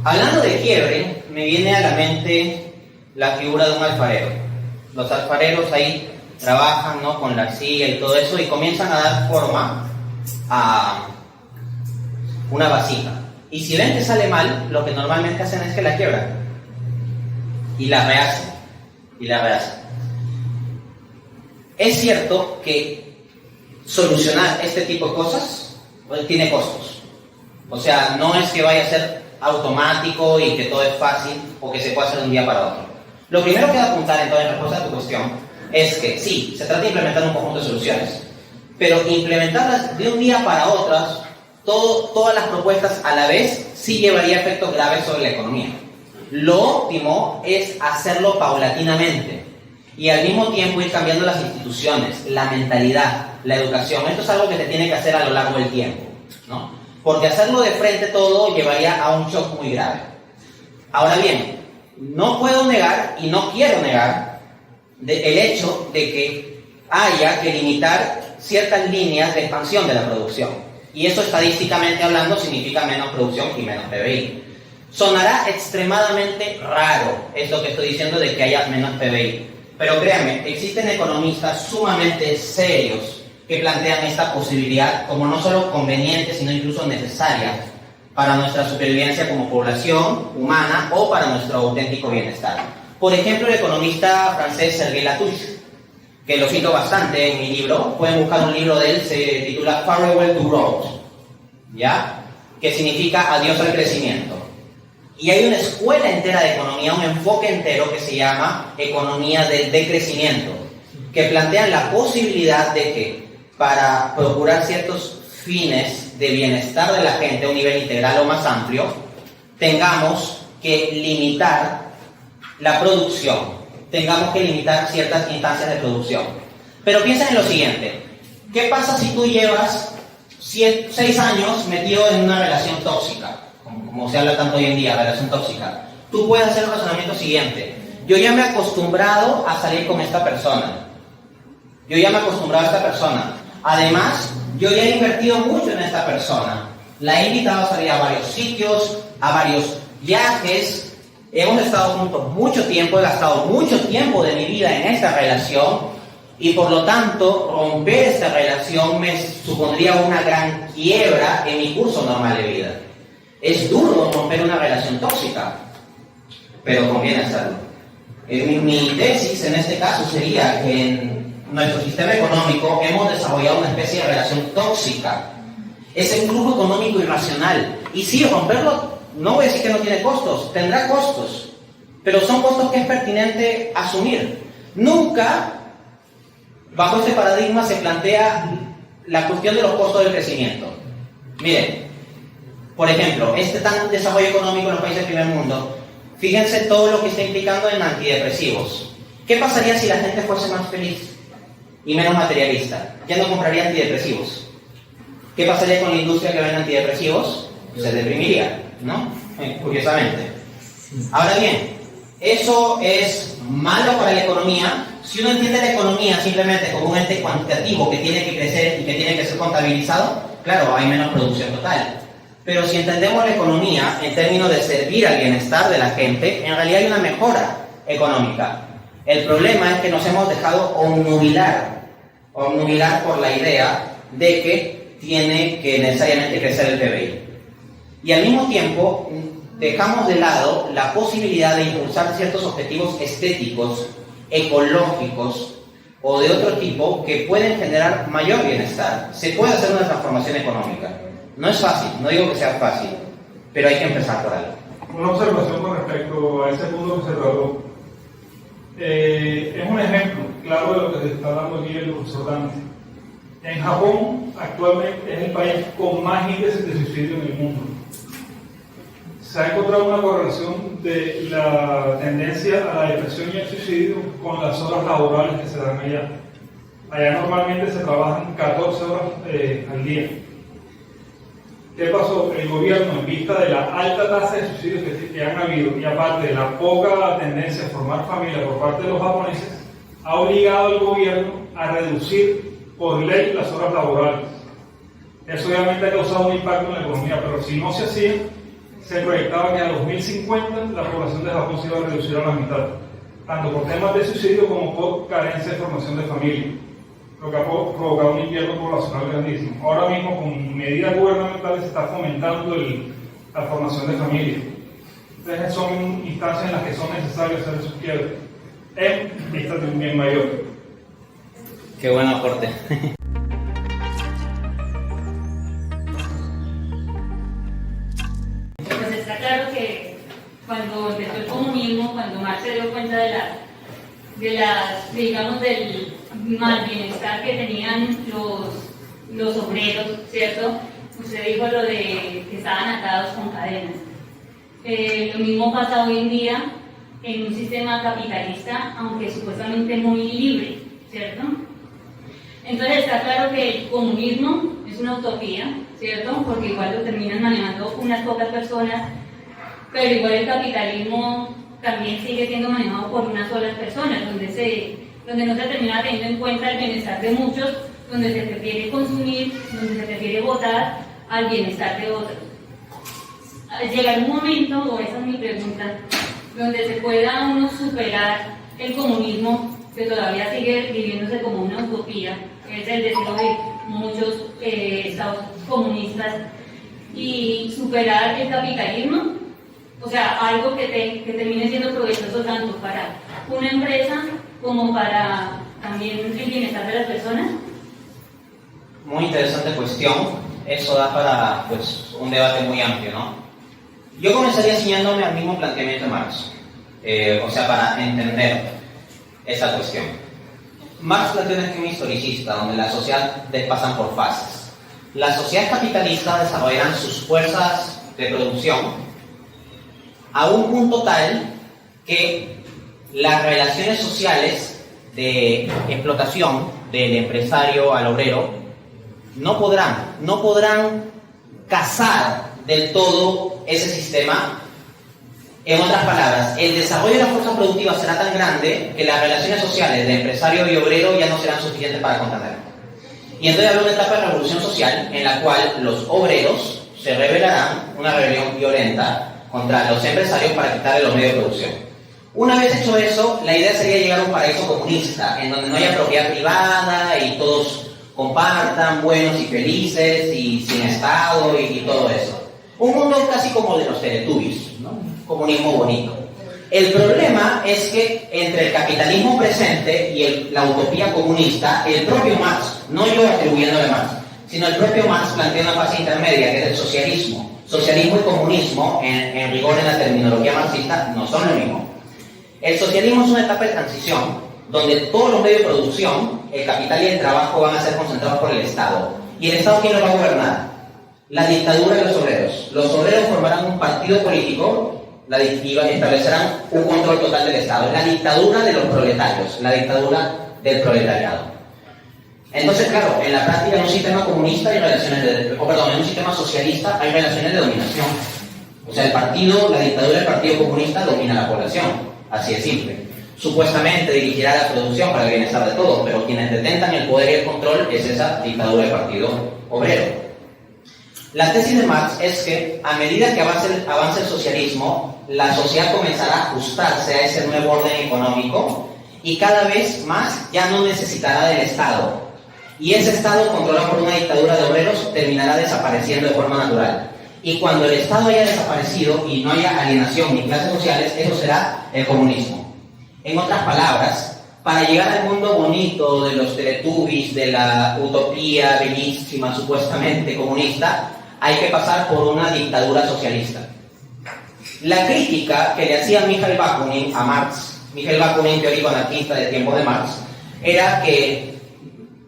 Hablando de quiebre, me viene a la mente la figura de un alfarero. Los alfareros ahí trabajan, ¿no?, con la arcilla y todo eso y comienzan a dar forma a una vasija. Y si ven que sale mal, lo que normalmente hacen es que la quiebran y la rehacen y la rehacen. Es cierto que solucionar este tipo de cosas tiene costos. O sea, no es que vaya a ser automático y que todo es fácil o que se pueda hacer de un día para otro. Lo primero que voy a apuntar entonces en respuesta a tu cuestión es que sí, se trata de implementar un conjunto de soluciones, pero implementarlas de un día para otro, todas las propuestas a la vez, sí llevaría efectos graves sobre la economía. Lo óptimo es hacerlo paulatinamente y al mismo tiempo ir cambiando las instituciones, la mentalidad, la educación. Esto es algo que se tiene que hacer a lo largo del tiempo, ¿no? Porque hacerlo de frente todo llevaría a un shock muy grave. Ahora bien, no puedo negar y no quiero negar el hecho de que haya que limitar ciertas líneas de expansión de la producción. Y eso estadísticamente hablando significa menos producción y menos PBI. Sonará extremadamente raro esto que estoy diciendo de que haya menos PBI. Pero créanme, existen economistas sumamente serios que plantean esta posibilidad como no solo conveniente, sino incluso necesaria para nuestra supervivencia como población humana o para nuestro auténtico bienestar. Por ejemplo, el economista francés Serge Latouche, que lo cito bastante en mi libro, pueden buscar un libro de él, se titula Farewell to Growth, ¿ya? Que significa adiós al crecimiento. Y hay una escuela entera de economía, un enfoque entero que se llama economía del decrecimiento, que plantea la posibilidad de que para procurar ciertos fines de bienestar de la gente a un nivel integral o más amplio, tengamos que limitar la producción, tengamos que limitar ciertas instancias de producción. Pero piensa en lo siguiente, ¿qué pasa si tú llevas 6 años metido en una relación tóxica? Como se habla tanto hoy en día, relación tóxica. Tú puedes hacer el razonamiento siguiente, yo ya me he acostumbrado a salir con esta persona, yo ya me he acostumbrado a esta persona, además, yo ya he invertido mucho en esta persona, la he invitado a salir a varios sitios, a varios viajes, hemos estado juntos mucho tiempo, he gastado mucho tiempo de mi vida en esta relación y por lo tanto romper esta relación me supondría una gran quiebra en mi curso normal de vida. Es duro romper una relación tóxica, pero conviene hacerlo. Mi tesis en este caso sería que en nuestro sistema económico hemos desarrollado una especie de relación tóxica. Es un flujo económico irracional. Y sí, romperlo, no voy a decir que no tiene costos, tendrá costos, pero son costos que es pertinente asumir. Nunca, bajo este paradigma, se plantea la cuestión de los costos del crecimiento. Miren, por ejemplo, este tan desarrollo económico en los países del primer mundo, fíjense todo lo que está implicando en antidepresivos. ¿Qué pasaría si la gente fuese más feliz y menos materialista? Ya no compraría antidepresivos. ¿Qué pasaría con la industria que vende antidepresivos? Se deprimiría, ¿no? Curiosamente. Ahora bien, ¿eso es malo para la economía? Si uno entiende la economía simplemente como un ente cuantitativo que tiene que crecer y que tiene que ser contabilizado, claro, hay menos producción total. Pero si entendemos la economía en términos de servir al bienestar de la gente, en realidad hay una mejora económica. El problema es que nos hemos dejado obnubilar por la idea de que tiene que necesariamente crecer el PBI. Y al mismo tiempo dejamos de lado la posibilidad de impulsar ciertos objetivos estéticos, ecológicos o de otro tipo que pueden generar mayor bienestar. Se puede hacer una transformación económica. No es fácil, no digo que sea fácil, pero hay que empezar por algo. Una observación con respecto a ese punto que se trató. Es un ejemplo claro de lo que se está dando aquí el profesor Dante. En Japón, actualmente es el país con más índices de suicidio en el mundo. Se ha encontrado una correlación de la tendencia a la depresión y el suicidio con las horas laborales que se dan allá. Allá normalmente se trabajan 14 horas al día. ¿Qué pasó? El gobierno, en vista de la alta tasa de suicidios que han habido y aparte de la poca tendencia a formar familia por parte de los japoneses, ha obligado al gobierno a reducir por ley las horas laborales. Eso obviamente ha causado un impacto en la economía, pero si no se hacía, se proyectaba que a 2050 la población de Japón se iba a reducir a la mitad, tanto por temas de suicidio como por carencia de formación de familia, lo que ha provocado un invierno poblacional grandísimo. Ahora mismo, con medidas gubernamentales, se está fomentando la formación de familia. Entonces, son instancias en las que son necesarias hacer esos quiebres en vistas de un bien mayor. Qué buen aporte. Pues está claro que cuando empezó el comunismo, cuando Marx se dio cuenta digamos, del mal bienestar que tenían los obreros, ¿cierto? Usted dijo lo de que estaban atados con cadenas. Lo mismo pasa hoy en día en un sistema capitalista, aunque supuestamente muy libre, ¿cierto? Entonces está claro que el comunismo es una utopía, ¿cierto? Porque igual lo terminan manejando unas pocas personas, pero igual el capitalismo también sigue siendo manejado por unas solas personas, donde no se termina teniendo en cuenta el bienestar de muchos, donde se prefiere consumir, donde se prefiere votar al bienestar de otros. Llegar un momento, o esa es mi pregunta, donde se pueda uno superar el comunismo, que todavía sigue viviéndose como una utopía, utopía, es el deseo de muchos estados comunistas, y superar el capitalismo, o sea, algo que termine siendo provechoso tanto para una empresa como para también el bienestar de las personas. Muy interesante cuestión. Eso da para pues, un debate muy amplio, ¿no? Yo comenzaría ciñéndome al mismo planteamiento de Marx, o sea, para entender esa cuestión. Marx plantea un esquema historicista donde la sociedad pasan por fases. Las sociedades capitalistas desarrollarán sus fuerzas de producción a un punto tal que las relaciones sociales de explotación del empresario al obrero no podrán cazar del todo ese sistema. En otras palabras, el desarrollo de la fuerza productiva será tan grande que las relaciones sociales de empresario y obrero ya no serán suficientes para contenerlo. Y entonces habrá una etapa de revolución social en la cual los obreros se rebelarán, una rebelión violenta contra los empresarios para quitarle los medios de producción. Una vez hecho eso, la idea sería llegar a un paraíso comunista, en donde no haya propiedad privada y todos compartan, buenos y felices y sin Estado y todo eso. Un mundo casi como de los Teletubbies, ¿no? Comunismo bonito. El problema es que entre el capitalismo presente y la utopía comunista, el propio Marx, no yo atribuyéndole a Marx, sino el propio Marx plantea una fase intermedia que es el socialismo. Socialismo y comunismo, en rigor en la terminología marxista, no son lo mismo. El socialismo es una etapa de transición donde todos los medios de producción, el capital y el trabajo van a ser concentrados por el Estado. ¿Y el Estado quién lo va a gobernar? La dictadura de los obreros. Los obreros formarán un partido político y establecerán un control total del Estado. La dictadura de los proletarios, la dictadura del proletariado. Entonces, claro, en la práctica en un sistema comunista hay en un sistema socialista hay relaciones de dominación. O sea, la dictadura del Partido Comunista domina a la población, así de simple. Supuestamente dirigirá la producción para el bienestar de todos, pero quienes detentan el poder y el control es esa dictadura del Partido Obrero. La tesis de Marx es que a medida que avance el socialismo, la sociedad comenzará a ajustarse a ese nuevo orden económico y cada vez más ya no necesitará del Estado. Y ese Estado, controlado por una dictadura de obreros, terminará desapareciendo de forma natural. Y cuando el Estado haya desaparecido y no haya alienación ni clases sociales, eso será el comunismo. En otras palabras, para llegar al mundo bonito de los Teletubbies, de la utopía bellísima, supuestamente comunista, hay que pasar por una dictadura socialista. La crítica que le hacía Michael Bakunin a Marx, Michael Bakunin, teórico anarquista del tiempo de Marx, era que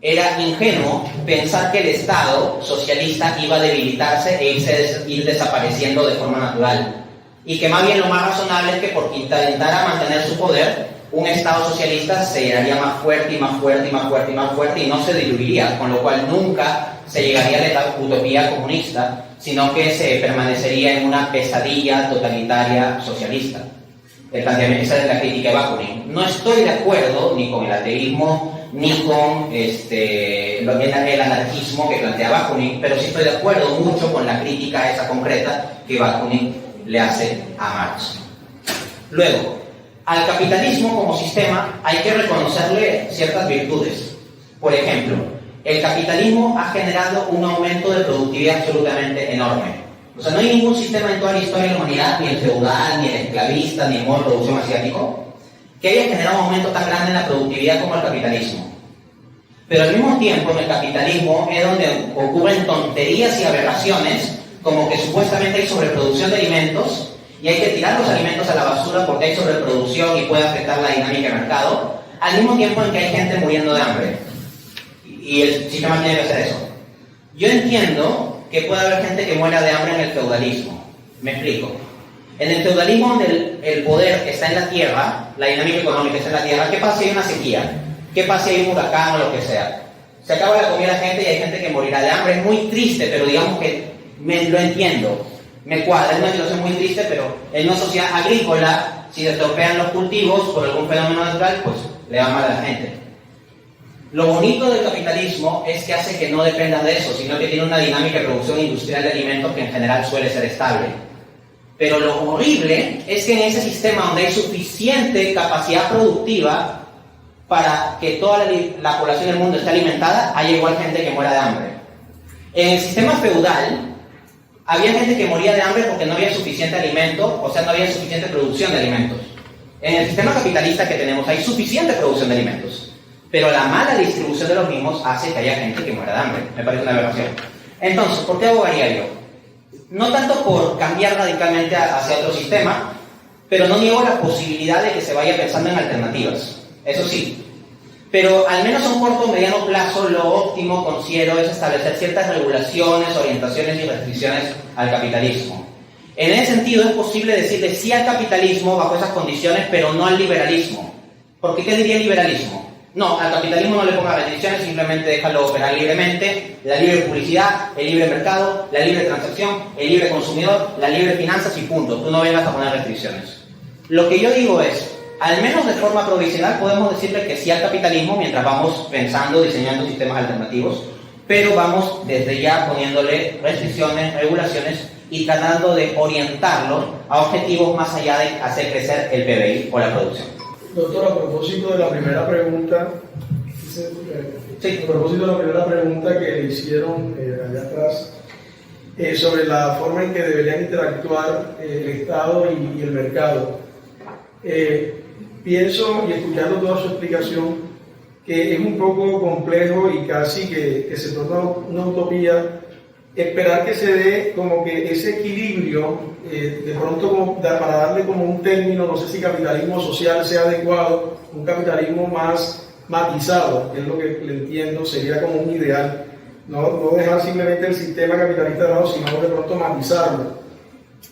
era ingenuo pensar que el Estado socialista iba a debilitarse e ir desapareciendo de forma natural. Y que más bien lo más razonable es que por intentar mantener su poder, un Estado socialista se haría más fuerte y más fuerte y más fuerte y más fuerte y no se diluiría, con lo cual nunca se llegaría a la utopía comunista, sino que se permanecería en una pesadilla totalitaria socialista. Esa es la crítica de Bakunin. No estoy de acuerdo ni con el ateísmo ni con el anarquismo que plantea Bakunin, pero sí estoy de acuerdo mucho con la crítica esa concreta que Bakunin le hace a Marx. Luego, al capitalismo como sistema hay que reconocerle ciertas virtudes. Por ejemplo, el capitalismo ha generado un aumento de productividad absolutamente enorme. O sea, no hay ningún sistema en toda la historia de la humanidad, ni el feudal, ni el esclavista, ni el modo de producción asiático, que haya generado un aumento tan grande en la productividad como el capitalismo. Pero al mismo tiempo, en el capitalismo es donde ocurren tonterías y aberraciones, como que supuestamente hay sobreproducción de alimentos, y hay que tirar los alimentos a la basura porque hay sobreproducción y puede afectar la dinámica del mercado, al mismo tiempo en que hay gente muriendo de hambre. Y el sistema tiene que hacer eso. Yo entiendo que puede haber gente que muera de hambre en el feudalismo. Me explico. En el feudalismo, donde el poder está en la tierra, la dinámica económica está en la tierra, ¿qué pasa si hay una sequía? ¿Qué pasa si hay un huracán o lo que sea? Se acaba la comida de la gente y hay gente que morirá de hambre. Es muy triste, pero digamos que lo entiendo. Me cuadra, es una situación muy triste, pero en una sociedad agrícola, si se estropean los cultivos por algún fenómeno natural, pues le va mal a la gente. Lo bonito del capitalismo es que hace que no dependa de eso, sino que tiene una dinámica de producción industrial de alimentos que en general suele ser estable. Pero lo horrible es que en ese sistema donde hay suficiente capacidad productiva, para que toda la población del mundo esté alimentada, haya igual gente que muera de hambre. En el sistema feudal, había gente que moría de hambre porque no había suficiente alimento, o sea, no había suficiente producción de alimentos. En el sistema capitalista que tenemos hay suficiente producción de alimentos, pero la mala distribución de los mismos hace que haya gente que muera de hambre. Me parece una aberración. Entonces, ¿por qué abogaría yo? No tanto por cambiar radicalmente hacia otro sistema, pero no niego la posibilidad de que se vaya pensando en alternativas. Eso sí. Pero al menos a un corto o mediano plazo, lo óptimo, considero, es establecer ciertas regulaciones, orientaciones y restricciones al capitalismo. En ese sentido, es posible decirle sí al capitalismo bajo esas condiciones, pero no al liberalismo. ¿Por qué? ¿Qué diría el liberalismo? No, al capitalismo no le ponga restricciones, simplemente déjalo operar libremente, la libre publicidad, el libre mercado, la libre transacción, el libre consumidor, la libre finanzas y punto. Tú no vengas a poner restricciones. Lo que yo digo es, al menos de forma provisional podemos decirle que sí al capitalismo mientras vamos pensando, diseñando sistemas alternativos, pero vamos desde ya poniéndole restricciones, regulaciones y tratando de orientarlo a objetivos más allá de hacer crecer el PBI o la producción. Doctor, a propósito de la primera pregunta, que le hicieron allá atrás, sobre la forma en que deberían interactuar el Estado y el mercado, pienso, y escuchando toda su explicación, que es un poco complejo y casi que se torna una utopía esperar que se dé como que ese equilibrio, de pronto como para darle como un término, no sé si capitalismo social sea adecuado, un capitalismo más matizado, que es lo que le entiendo, sería como un ideal, no dejar simplemente el sistema capitalista de lado, sino de pronto matizarlo.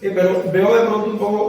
Pero veo de pronto un poco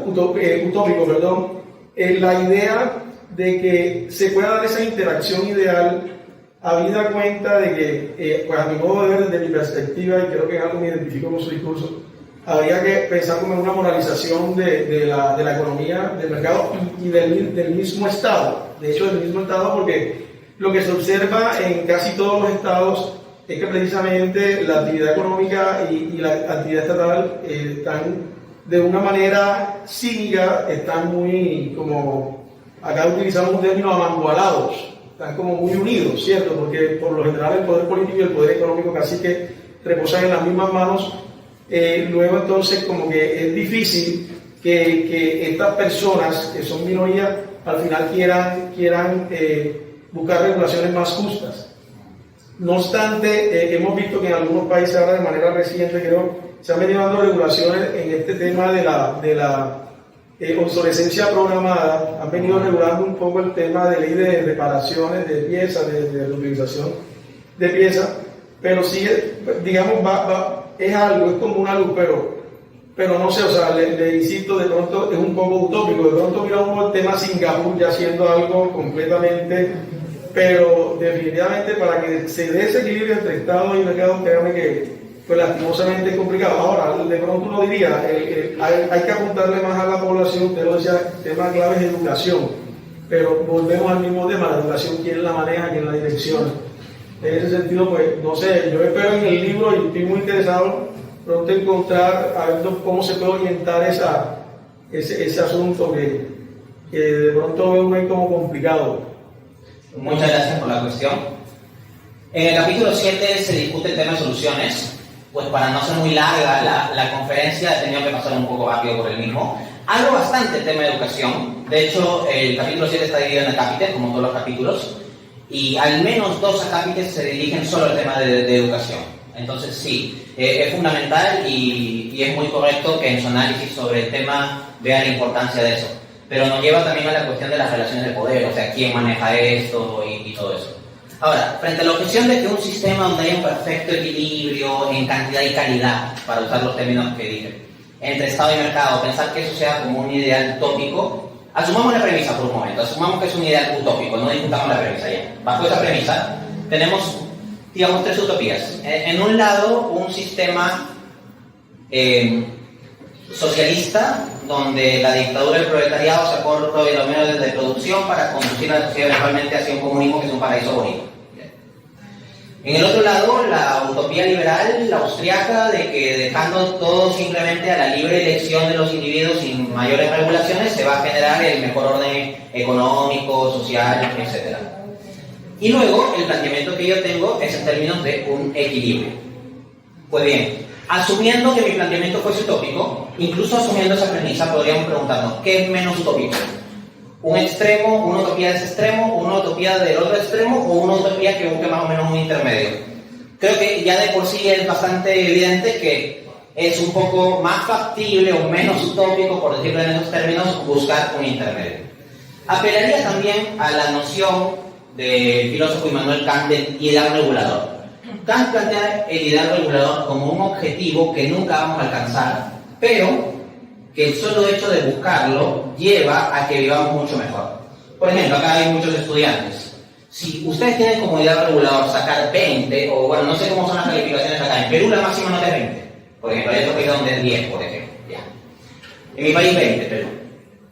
utópico, la idea de que se pueda dar esa interacción ideal, habida cuenta de que, pues a mi modo de ver, desde mi perspectiva, y creo que en algo me identifico con su discurso, habría que pensar como en una moralización de la economía, del mercado y del mismo Estado. De hecho, del mismo Estado, porque lo que se observa en casi todos los estados es que precisamente la actividad económica y la actividad estatal están de una manera cínica, están muy, como acá utilizamos un término, amangualados, están como muy unidos, ¿cierto? Porque por lo general el poder político y el poder económico casi que reposan en las mismas manos. Luego entonces como que es difícil que estas personas que son minoría al final quieran buscar regulaciones más justas. No obstante, hemos visto que en algunos países ahora de manera reciente se han venido dando regulaciones en este tema de la obsolescencia programada, han venido regulando un poco el tema de ley de reparaciones de piezas, de reutilización de piezas, pero sí, digamos, es algo, es como una luz, pero no sé, o sea, le insisto, de pronto es un poco utópico, de pronto mira uno el tema Singapur ya haciendo algo completamente, pero definitivamente para que se dé ese equilibrio entre Estado y mercado, créanme que pues lastimosamente es complicado. Ahora, de pronto uno diría, hay que apuntarle más a la población, usted lo decía, el tema clave es educación, pero volvemos al mismo tema, la educación, quién la maneja, quién la direcciona. En ese sentido, pues, no sé, yo espero en el libro y estoy muy interesado pronto encontrar, a ver cómo se puede orientar ese asunto que de pronto veo muy como complicado. Muchas gracias por la cuestión. En el capítulo 7 se discute el tema de soluciones. Pues para no ser muy larga la conferencia he tenido que pasar un poco rápido por el mismo. Hablo bastante del tema de educación. De hecho, el capítulo 7 está dividido en acápites, como todos los capítulos, y al menos 2 acápites se dirigen solo al tema de educación. Entonces sí, es fundamental y es muy correcto que en su análisis sobre el tema vea la importancia de eso. Pero nos lleva también a la cuestión de las relaciones de poder, o sea, quién maneja esto y todo eso. Ahora, frente a la objeción de que un sistema donde hay un perfecto equilibrio en cantidad y calidad, para usar los términos que dije, entre Estado y mercado, pensar que eso sea como un ideal utópico, asumamos la premisa por un momento, asumamos que es un ideal utópico, no discutamos la premisa ya. Bajo esa premisa, tenemos, digamos, 3 utopías. En un lado, un sistema socialista, donde la dictadura del proletariado se apropia de los medios de producción para conducir a la sociedad eventualmente hacia un comunismo que es un paraíso bonito. En el otro lado, la utopía liberal, la austriaca, de que dejando todo simplemente a la libre elección de los individuos sin mayores regulaciones, se va a generar el mejor orden económico, social, etc. Y luego, el planteamiento que yo tengo es en términos de un equilibrio. Pues bien, asumiendo que mi planteamiento fuese utópico, incluso asumiendo esa premisa, podríamos preguntarnos, ¿qué es menos utópico? ¿Un extremo, una utopía de ese extremo, una utopía del otro extremo o una utopía que busque más o menos un intermedio? Creo que ya de por sí es bastante evidente que es un poco más factible o menos utópico, por decirlo en esos términos, buscar un intermedio. Apelaría también a la noción del filósofo Immanuel Kant del ideal regulador. Kant plantea el ideal regulador como un objetivo que nunca vamos a alcanzar, pero que el solo hecho de buscarlo lleva a que vivamos mucho mejor. Por ejemplo, acá hay muchos estudiantes. Si ustedes tienen como ideal regulador sacar 20, o bueno, no sé cómo son las calificaciones acá, en Perú la máxima nota es 20. Por ejemplo, hay otro país donde es 10, por ejemplo. Ya. En mi país 20, Perú.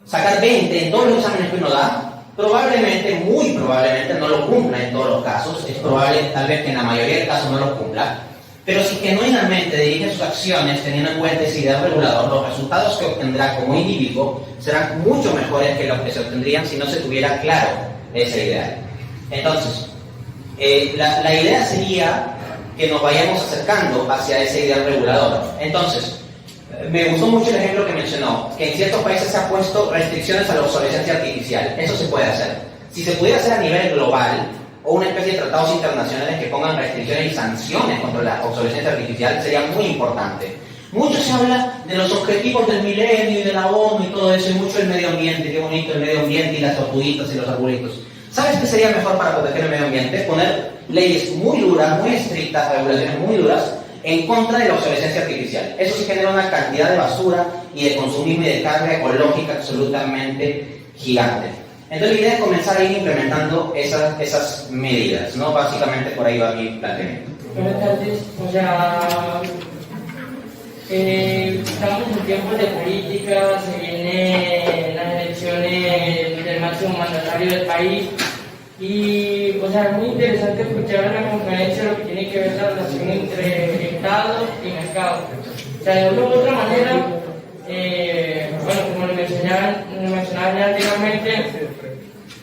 Sacar 20 en todos los exámenes que uno da, probablemente, muy probablemente, no lo cumpla en todos los casos. Es probable, tal vez, que en la mayoría de casos no lo cumpla. Pero si genuinamente dirige sus acciones teniendo en cuenta ese ideal regulador, los resultados que obtendrá como individuo serán mucho mejores que los que se obtendrían si no se tuviera claro ese ideal. Entonces, la idea sería que nos vayamos acercando hacia ese ideal regulador. Entonces, me gustó mucho el ejemplo que mencionó, que en ciertos países se ha puesto restricciones a la obsolescencia artificial. Eso se puede hacer. Si se pudiera hacer a nivel global, o una especie de tratados internacionales que pongan restricciones y sanciones contra la obsolescencia artificial, sería muy importante. Mucho se habla de los objetivos del milenio y de la ONU y todo eso, y mucho el medio ambiente, qué bonito el medio ambiente y las tortuguitas y los arbolitos. ¿Sabes qué sería mejor para proteger el medio ambiente? Poner leyes muy duras, muy estrictas, regulaciones muy duras, en contra de la obsolescencia artificial. Eso sí genera una cantidad de basura y de consumismo y de carga ecológica absolutamente gigante. Entonces la idea es comenzar a ir implementando esas medidas, ¿no? Básicamente por ahí va mi planteamiento. Buenas tardes. O sea, estamos en tiempos de política, se vienen las elecciones del máximo mandatario del país y, o sea, es muy interesante escuchar en la conferencia lo que tiene que ver la relación entre Estado y mercado. O sea, de una u otra manera, bueno, como lo mencionaba ya anteriormente,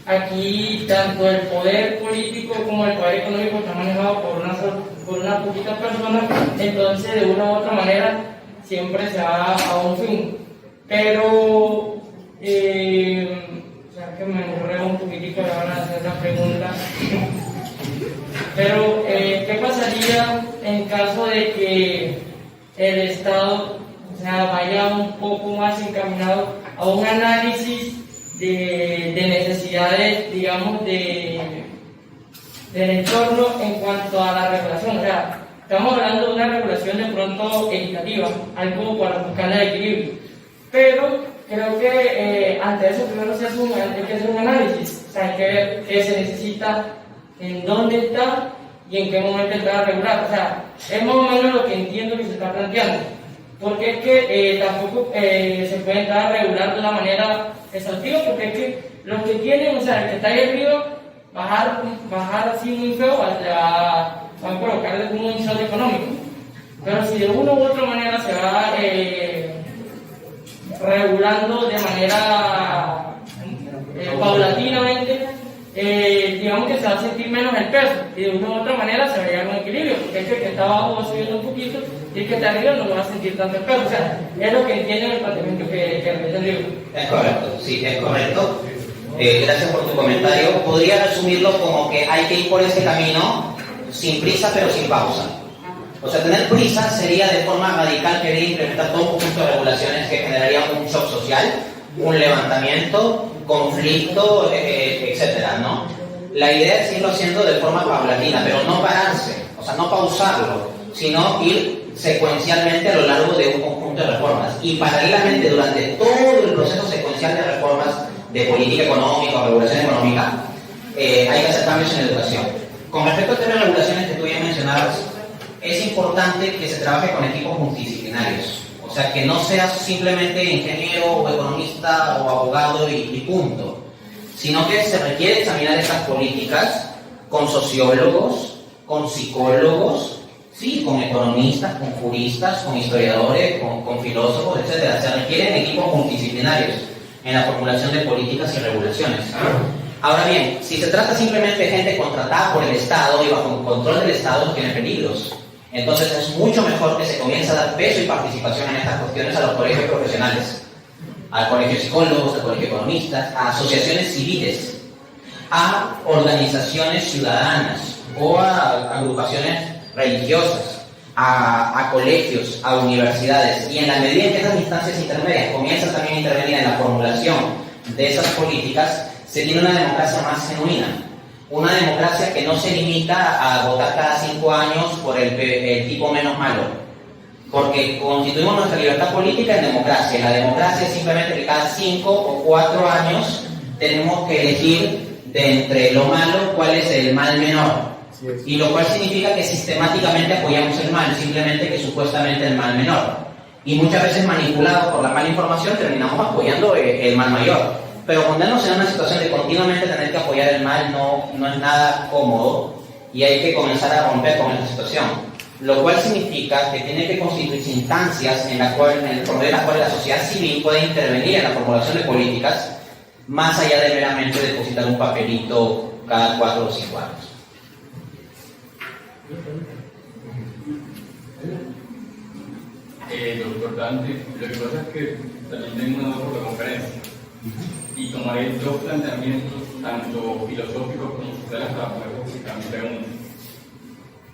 aquí tanto el poder político como el poder económico está manejado por una poquita persona, entonces de una u otra manera siempre se va a un fin. Pero, ya que me enreo un poquitico, le van a hacer la pregunta. Pero, ¿qué pasaría en caso de que el Estado, o sea, vaya un poco más encaminado a un análisis de necesidades, digamos, del entorno en cuanto a la regulación? O sea, estamos hablando de una regulación de pronto equitativa, algo para buscar el equilibrio. Pero creo que ante eso primero hay que hacer un análisis, o sea, hay que ver qué se necesita, en dónde está y en qué momento está a regular. O sea, es más o menos lo que entiendo que se está planteando. Porque es que tampoco se puede entrar a regular de una manera exhaustiva, porque es que los que tienen, o sea, el que está ahí arriba, bajar así muy feo, van a provocarle como un shock económico. Pero si de una u otra manera se va regulando de manera paulatinamente, digamos que se va a sentir menos el peso y de una u otra manera se va a llegar a un equilibrio, porque es que está abajo va subiendo un poquito y el que está arriba no va a sentir tanto el peso. O sea, es lo que entienden el planteamiento que repite el libro. Es correcto, sí, es correcto. Gracias por tu comentario. Podría resumirlo como que hay que ir por ese camino sin prisa pero sin pausa. O sea, tener prisa sería de forma radical querer implementar todo un conjunto de regulaciones que generarían un shock social, un levantamiento, conflicto, etcétera, ¿no? La idea es irlo haciendo de forma paulatina, pero no pararse, o sea, no pausarlo, sino ir secuencialmente a lo largo de un conjunto de reformas. Y paralelamente, durante todo el proceso secuencial de reformas de política económica o regulación económica, hay que hacer cambios en educación. Con respecto al tema de regulaciones que tú ya mencionabas, es importante que se trabaje con equipos multidisciplinarios. O sea, que no seas simplemente ingeniero o economista o abogado y punto, sino que se requiere examinar estas políticas con sociólogos, con psicólogos, sí, con economistas, con juristas, con historiadores, con filósofos, etc. Se requieren equipos multidisciplinarios en la formulación de políticas y regulaciones. Ahora bien, si se trata simplemente de gente contratada por el Estado y bajo el control del Estado, no tiene peligros. Entonces es mucho mejor que se comience a dar peso y participación en estas cuestiones a los colegios profesionales, al colegio de psicólogos, al colegio de economistas, a asociaciones civiles, a organizaciones ciudadanas o a agrupaciones religiosas, a colegios, a universidades, y en la medida en que esas instancias intermedias comienzan también a intervenir en la formulación de esas políticas, se tiene una democracia más genuina, una democracia que no se limita a votar cada 5 años por el tipo menos malo, porque constituimos nuestra libertad política en democracia. La democracia es simplemente que cada 5 o 4 años tenemos que elegir de entre lo malo cuál es el mal menor. Y lo cual significa que sistemáticamente apoyamos el mal, simplemente que supuestamente el mal menor. Y muchas veces manipulados por la mala información terminamos apoyando el mal mayor. Pero ponernos en una situación de continuamente tener que apoyar el mal no es nada cómodo y hay que comenzar a romper con esa situación. Lo cual significa que tiene que constituirse instancias por medio de las cuales la sociedad civil puede intervenir en la formulación de políticas más allá de meramente depositar un papelito cada 4 o 5 años. Doctor Dante, lo que pasa es que también tengo una duda por la conferencia y tomaré 2 planteamientos, tanto filosóficos como sociales, para poder justificar mi pregunta.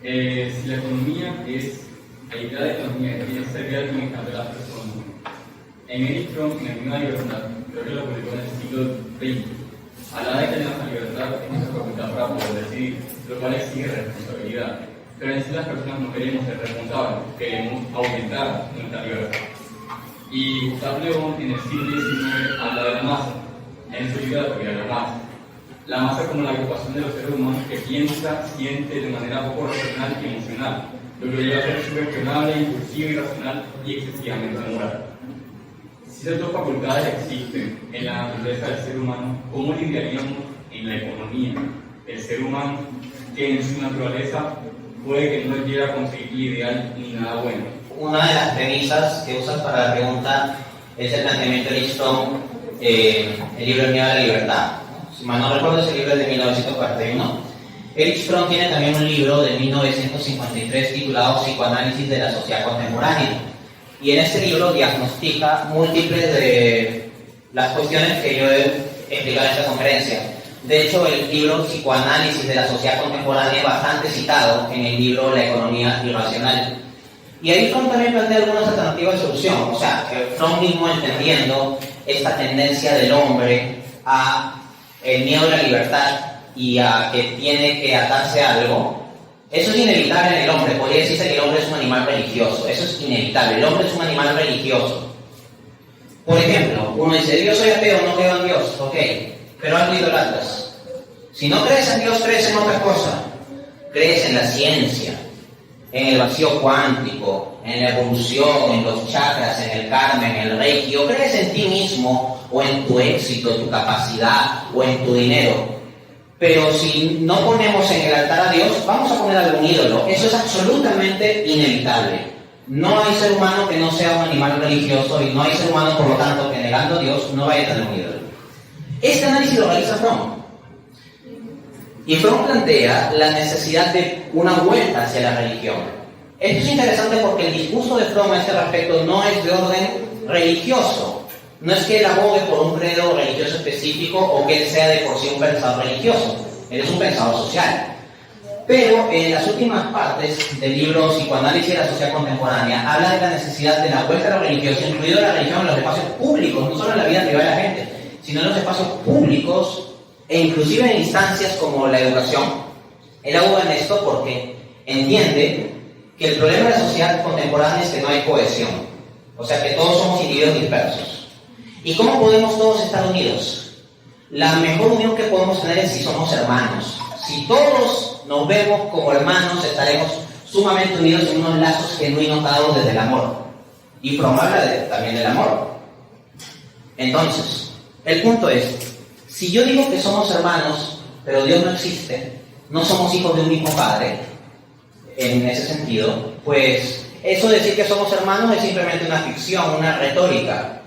Si la economía es, la idea de economía es ser el bienestar de las personas, en Erich Fromm, en el Libro de la Libertad, creo que lo publicó en el siglo XX, hablaba de que tenemos la libertad es nuestra facultad para poder decidir, lo cual exige responsabilidad. Pero en sí las personas no queremos ser responsables, queremos aumentar nuestra libertad. Y Gustave Le Bon en el siglo XIX habla de la masa, en su libro La teoría de la masa. La masa como la agrupación de los seres humanos que piensa, siente de manera poco racional y emocional, lo que lo lleva a ser subgestionable, impulsivo, irracional y excesivamente moral. Si esas 2 facultades existen en la naturaleza del ser humano, ¿cómo lidiaríamos en la economía? El ser humano, que en su naturaleza puede que no llegue a conseguir ideal ni nada bueno. Una de las premisas que usas para la pregunta es el planteamiento de Erich Fromm, el libro El miedo a la libertad. Si mal no recuerdo, ese libro es de 1941. Erich Fromm tiene también un libro de 1953 titulado Psicoanálisis de la sociedad contemporánea. Y en este libro diagnostica múltiples de las cuestiones que yo he explicado en esta conferencia. De hecho, el libro Psicoanálisis de la sociedad contemporánea es bastante citado en el libro La economía irracional. Y ahí Fromm también plantea algunas alternativas de solución. O sea, Fromm mismo entendiendo esta tendencia del hombre a el miedo a la libertad y a que tiene que atarse a algo. Eso es inevitable en el hombre. Podría decirse que el hombre es un animal religioso. Eso es inevitable. El hombre es un animal religioso. Por ejemplo, uno dice, yo soy ateo, no creo en Dios. Ok, pero algo idolatras. Si no crees en Dios, crees en otra cosa. Crees en la ciencia, en el vacío cuántico, en la evolución, en los chakras, en el karma, en el reiki, o crees en ti mismo, o en tu éxito, tu capacidad, o en tu dinero. Pero si no ponemos en el altar a Dios, vamos a poner algún ídolo. Eso es absolutamente inevitable. No hay ser humano que no sea un animal religioso y no hay ser humano, por lo tanto, que negando a Dios no vaya a tener un ídolo. Este análisis lo realiza Fromm. Y Fromm plantea la necesidad de una vuelta hacia la religión. Esto es interesante porque el discurso de Fromm a este respecto no es de orden religioso. No es que él abogue por un credo religioso específico o que él sea de por sí un pensador religioso. Él es un pensador social. Pero en las últimas partes del libro Psicoanálisis de la sociedad contemporánea habla de la necesidad de la vuelta a lo religioso, incluido la religión en los espacios públicos, no solo en la vida privada de la gente, sino en los espacios públicos e inclusive en instancias como la educación. Él aboga en esto porque entiende que el problema de la sociedad contemporánea es que no hay cohesión, o sea que todos somos individuos dispersos. ¿Y cómo podemos todos estar unidos? La mejor unión que podemos tener es si somos hermanos. Si todos nos vemos como hermanos, estaremos sumamente unidos en unos lazos genuinos dados desde el amor. Y Fromm habla también del amor. Entonces, el punto es, si yo digo que somos hermanos, pero Dios no existe, no somos hijos de un mismo padre, en ese sentido, pues eso de decir que somos hermanos es simplemente una ficción, una retórica.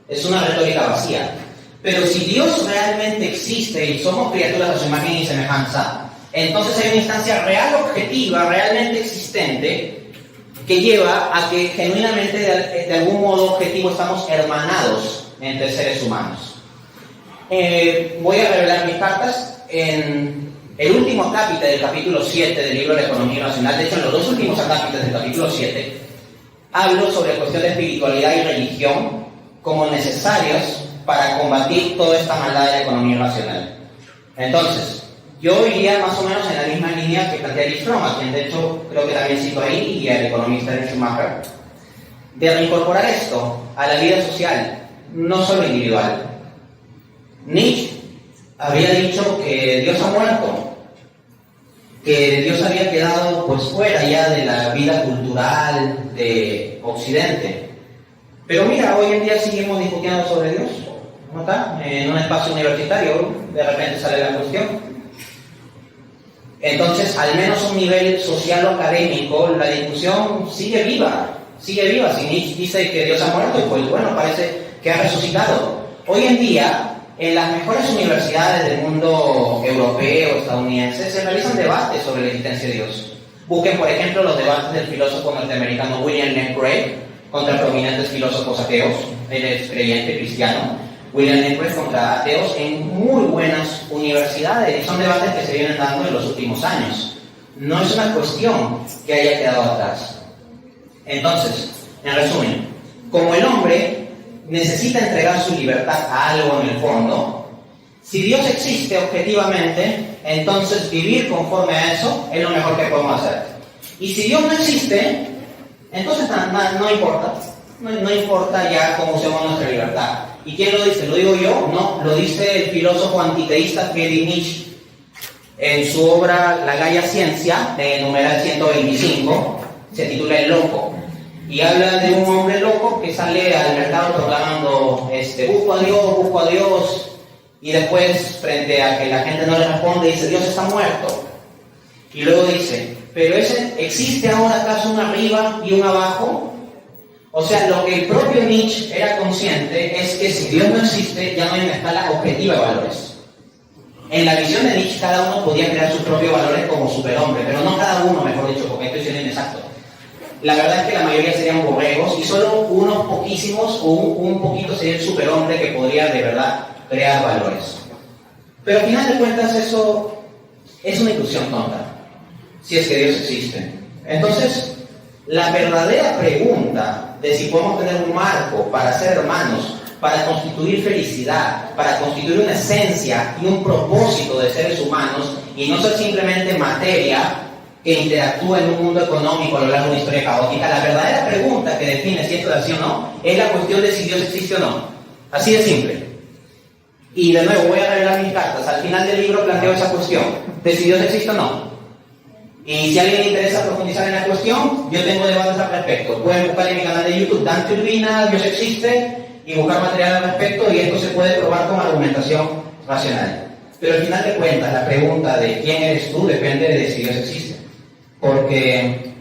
Es una retórica vacía. Pero si Dios realmente existe y somos criaturas a su imagen y semejanza, entonces hay una instancia real, objetiva, realmente existente, que lleva a que genuinamente, de algún modo objetivo, estamos hermanados entre seres humanos. Voy a revelar mis cartas en el último acápite del capítulo 7 del libro de Economía Racional. De hecho, en los dos últimos acápites del capítulo 7, hablo sobre cuestión de espiritualidad y religión como necesarios para combatir toda esta maldad de la economía racional. Entonces, yo iría más o menos en la misma línea que plantea Erich Fromm, a quien de hecho creo que también cito ahí, y al economista Ernst Schumacher, de reincorporar esto a la vida social, no solo individual. Nietzsche había dicho que Dios ha muerto, que Dios había quedado pues fuera ya de la vida cultural de Occidente. Pero mira, hoy en día seguimos discutiendo sobre Dios, ¿no está? En un espacio universitario de repente sale la cuestión. Entonces, al menos a un nivel social o académico, la discusión sigue viva. Si Nietzsche dice que Dios ha muerto, pues bueno, parece que ha resucitado. Hoy en día, en las mejores universidades del mundo europeo, estadounidense, se realizan debates sobre la existencia de Dios. Busquen, por ejemplo, los debates del filósofo norteamericano William Lane Craig contra prominentes filósofos ateos. Él es creyente cristiano. William Lane Craig contra ateos en muy buenas universidades. Y son debates que se vienen dando en los últimos años. No es una cuestión que haya quedado atrás. Entonces, en resumen, como el hombre necesita entregar su libertad a algo en el fondo, si Dios existe objetivamente, entonces vivir conforme a eso es lo mejor que podemos hacer. Y si Dios no existe, entonces no importa. No importa ya cómo usemos nuestra libertad. ¿Y quién lo dice? ¿Lo digo yo? No, lo dice el filósofo antiteísta Friedrich Nietzsche en su obra La Gaia Ciencia, de numeral 125, se titula El Loco. Y habla de un hombre loco que sale al mercado proclamando, busco a Dios, y después, frente a que la gente no le responde, dice, Dios está muerto. Y luego dice, ¿pero existe ahora acaso un arriba y un abajo? O sea, lo que el propio Nietzsche era consciente es que si Dios no existe, ya no hay una escala objetiva de valores. En la visión de Nietzsche, cada uno podía crear sus propios valores como superhombre, pero no cada uno, mejor dicho, porque esto es inexacto. La verdad es que la mayoría serían borregos y solo unos poquísimos o un poquito sería el superhombre que podría de verdad crear valores. Pero al final de cuentas eso es una ilusión tonta, si es que Dios existe. Entonces, la verdadera pregunta de si podemos tener un marco para ser hermanos, para constituir felicidad, para constituir una esencia y un propósito de seres humanos y no ser simplemente materia que interactúa en un mundo económico a lo largo de una historia caótica, la verdadera pregunta que define si esto es así o no es la cuestión de si Dios existe o no. Así de simple. Y de nuevo voy a revelar mis cartas. Al final del libro planteo esa cuestión de si Dios existe o no. Y si a alguien le interesa profundizar en la cuestión, yo tengo debates al respecto. Pueden buscar en mi canal de YouTube Dante Urbina, Dios existe, y buscar material al respecto, y esto se puede probar con argumentación racional. Pero al final de cuentas, la pregunta de quién eres tú depende de si Dios existe. Porque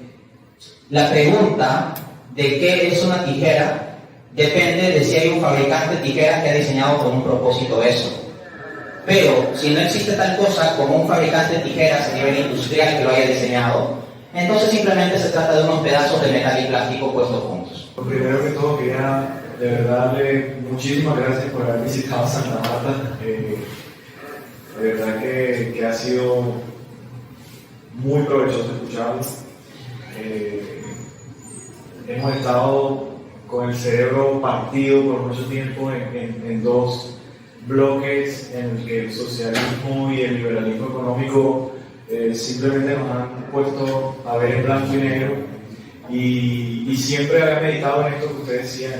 la pregunta de qué es una tijera depende de si hay un fabricante de tijeras que ha diseñado con un propósito eso. Pero si no existe tal cosa como un fabricante de tijeras a nivel industrial que lo haya diseñado, entonces simplemente se trata de unos pedazos de metal y plástico puestos juntos. Lo primero que todo quería de verdad darle muchísimas gracias por haber visitado Santa Marta. De verdad que ha sido muy provechoso escucharlos. Hemos estado con el cerebro partido por mucho tiempo en dos bloques en el que el socialismo y el liberalismo económico simplemente nos han puesto a ver en blanco y negro, y siempre había meditado en esto que ustedes decían,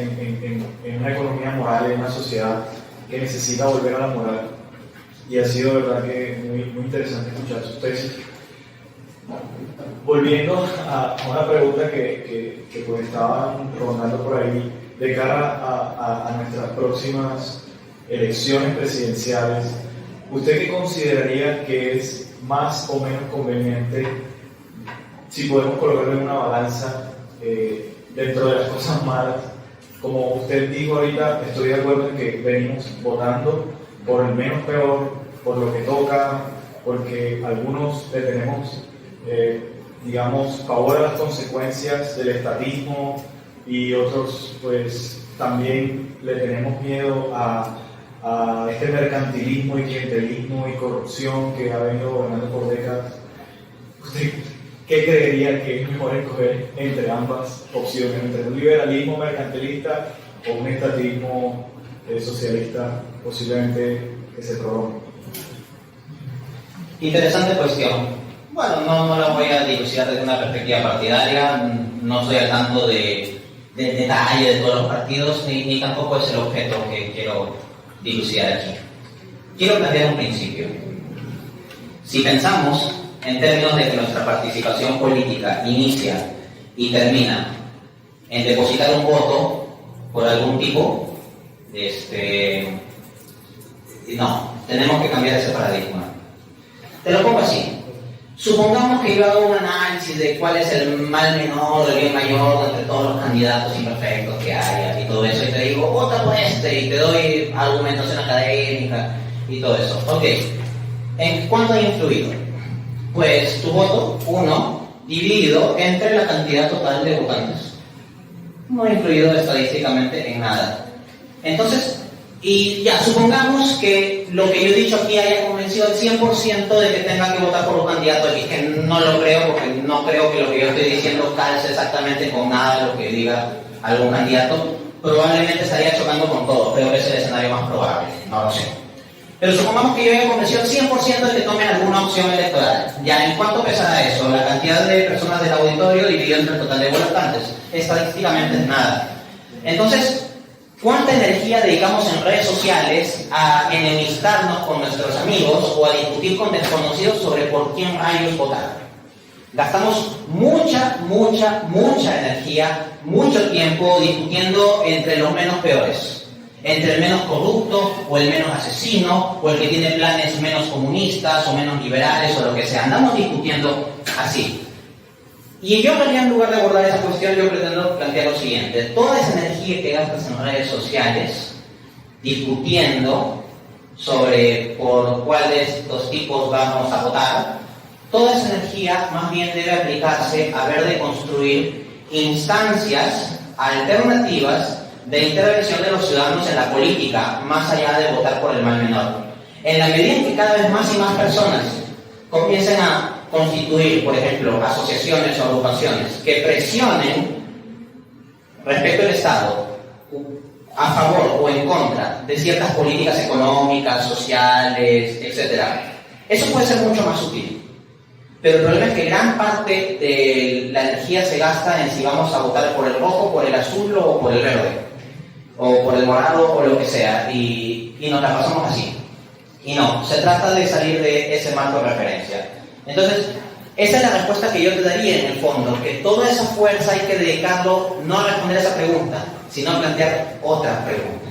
en una economía moral, en una sociedad que necesita volver a la moral, y ha sido verdad que muy interesante escuchar sus tesis. Volviendo a una pregunta que pues estaban rondando por ahí de cara a nuestras próximas elecciones presidenciales, ¿usted qué consideraría que es más o menos conveniente si podemos colocarlo en una balanza dentro de las cosas malas. Como usted dijo ahorita, estoy de acuerdo en que venimos votando por el menos peor, por lo que toca, porque algunos le tenemos, digamos, pavor a las consecuencias del estatismo y otros, pues, también le tenemos miedo a este mercantilismo y clientelismo y corrupción que ha venido gobernando por décadas. ¿Usted qué creería que es mejor escoger entre ambas opciones, entre un liberalismo mercantilista o un estatismo socialista posiblemente que se prolongue? Interesante cuestión. Bueno, no la voy a dilucidar desde una perspectiva partidaria, no soy al tanto del detalle de todos los partidos, ni tampoco es el objeto que quiero dilucidar aquí. Quiero plantear un principio. Si pensamos en términos de que nuestra participación política inicia y termina en depositar un voto por algún tipo, no, tenemos que cambiar ese paradigma. Te lo pongo así. Supongamos que yo hago un análisis de cuál es el mal menor, el bien mayor entre todos los candidatos imperfectos que haya y todo eso, y te digo, vota por este, y te doy argumentación académica y todo eso. Ok, ¿en cuánto ha influido? Pues tu voto, 1, dividido entre la cantidad total de votantes. No ha influido estadísticamente en nada. Entonces, y ya, supongamos que lo que yo he dicho aquí haya convencido al 100% de que tengan que votar por un candidato X, que no lo creo, porque no creo que lo que yo estoy diciendo calce exactamente con nada de lo que diga algún candidato. Probablemente estaría chocando con todo, creo que es el escenario más probable, no lo sé. Pero supongamos que yo haya convencido al 100% de que tomen alguna opción electoral. Ya, ¿en cuánto pesará eso? La cantidad de personas del auditorio dividido entre el total de votantes. Estadísticamente es nada. Entonces, ¿cuánta energía dedicamos en redes sociales a enemistarnos con nuestros amigos o a discutir con desconocidos sobre por quién rayos votar? Gastamos mucha energía, mucho tiempo discutiendo entre los menos peores. Entre el menos corrupto, o el menos asesino, o el que tiene planes menos comunistas, o menos liberales, o lo que sea. Andamos discutiendo así. Y yo, en realidad, en lugar de abordar esa cuestión, yo pretendo plantear lo siguiente. Toda esa energía que gastas en redes sociales, discutiendo sobre por cuál de estos tipos vamos a votar, toda esa energía más bien debe aplicarse a ver de construir instancias alternativas de intervención de los ciudadanos en la política, más allá de votar por el mal menor. En la medida en que cada vez más y más personas comiencen a constituir, por ejemplo, asociaciones o agrupaciones que presionen respecto al Estado a favor o en contra de ciertas políticas económicas, sociales, etc., eso puede ser mucho más útil. Pero el problema es que gran parte de la energía se gasta en si vamos a votar por el rojo, por el azul o por el verde, o por el morado o lo que sea, y nos la pasamos así. Y no, se trata de salir de ese marco de referencia. Entonces, esa es la respuesta que yo te daría en el fondo, que toda esa fuerza hay que dedicarlo no a responder esa pregunta, sino a plantear otra pregunta.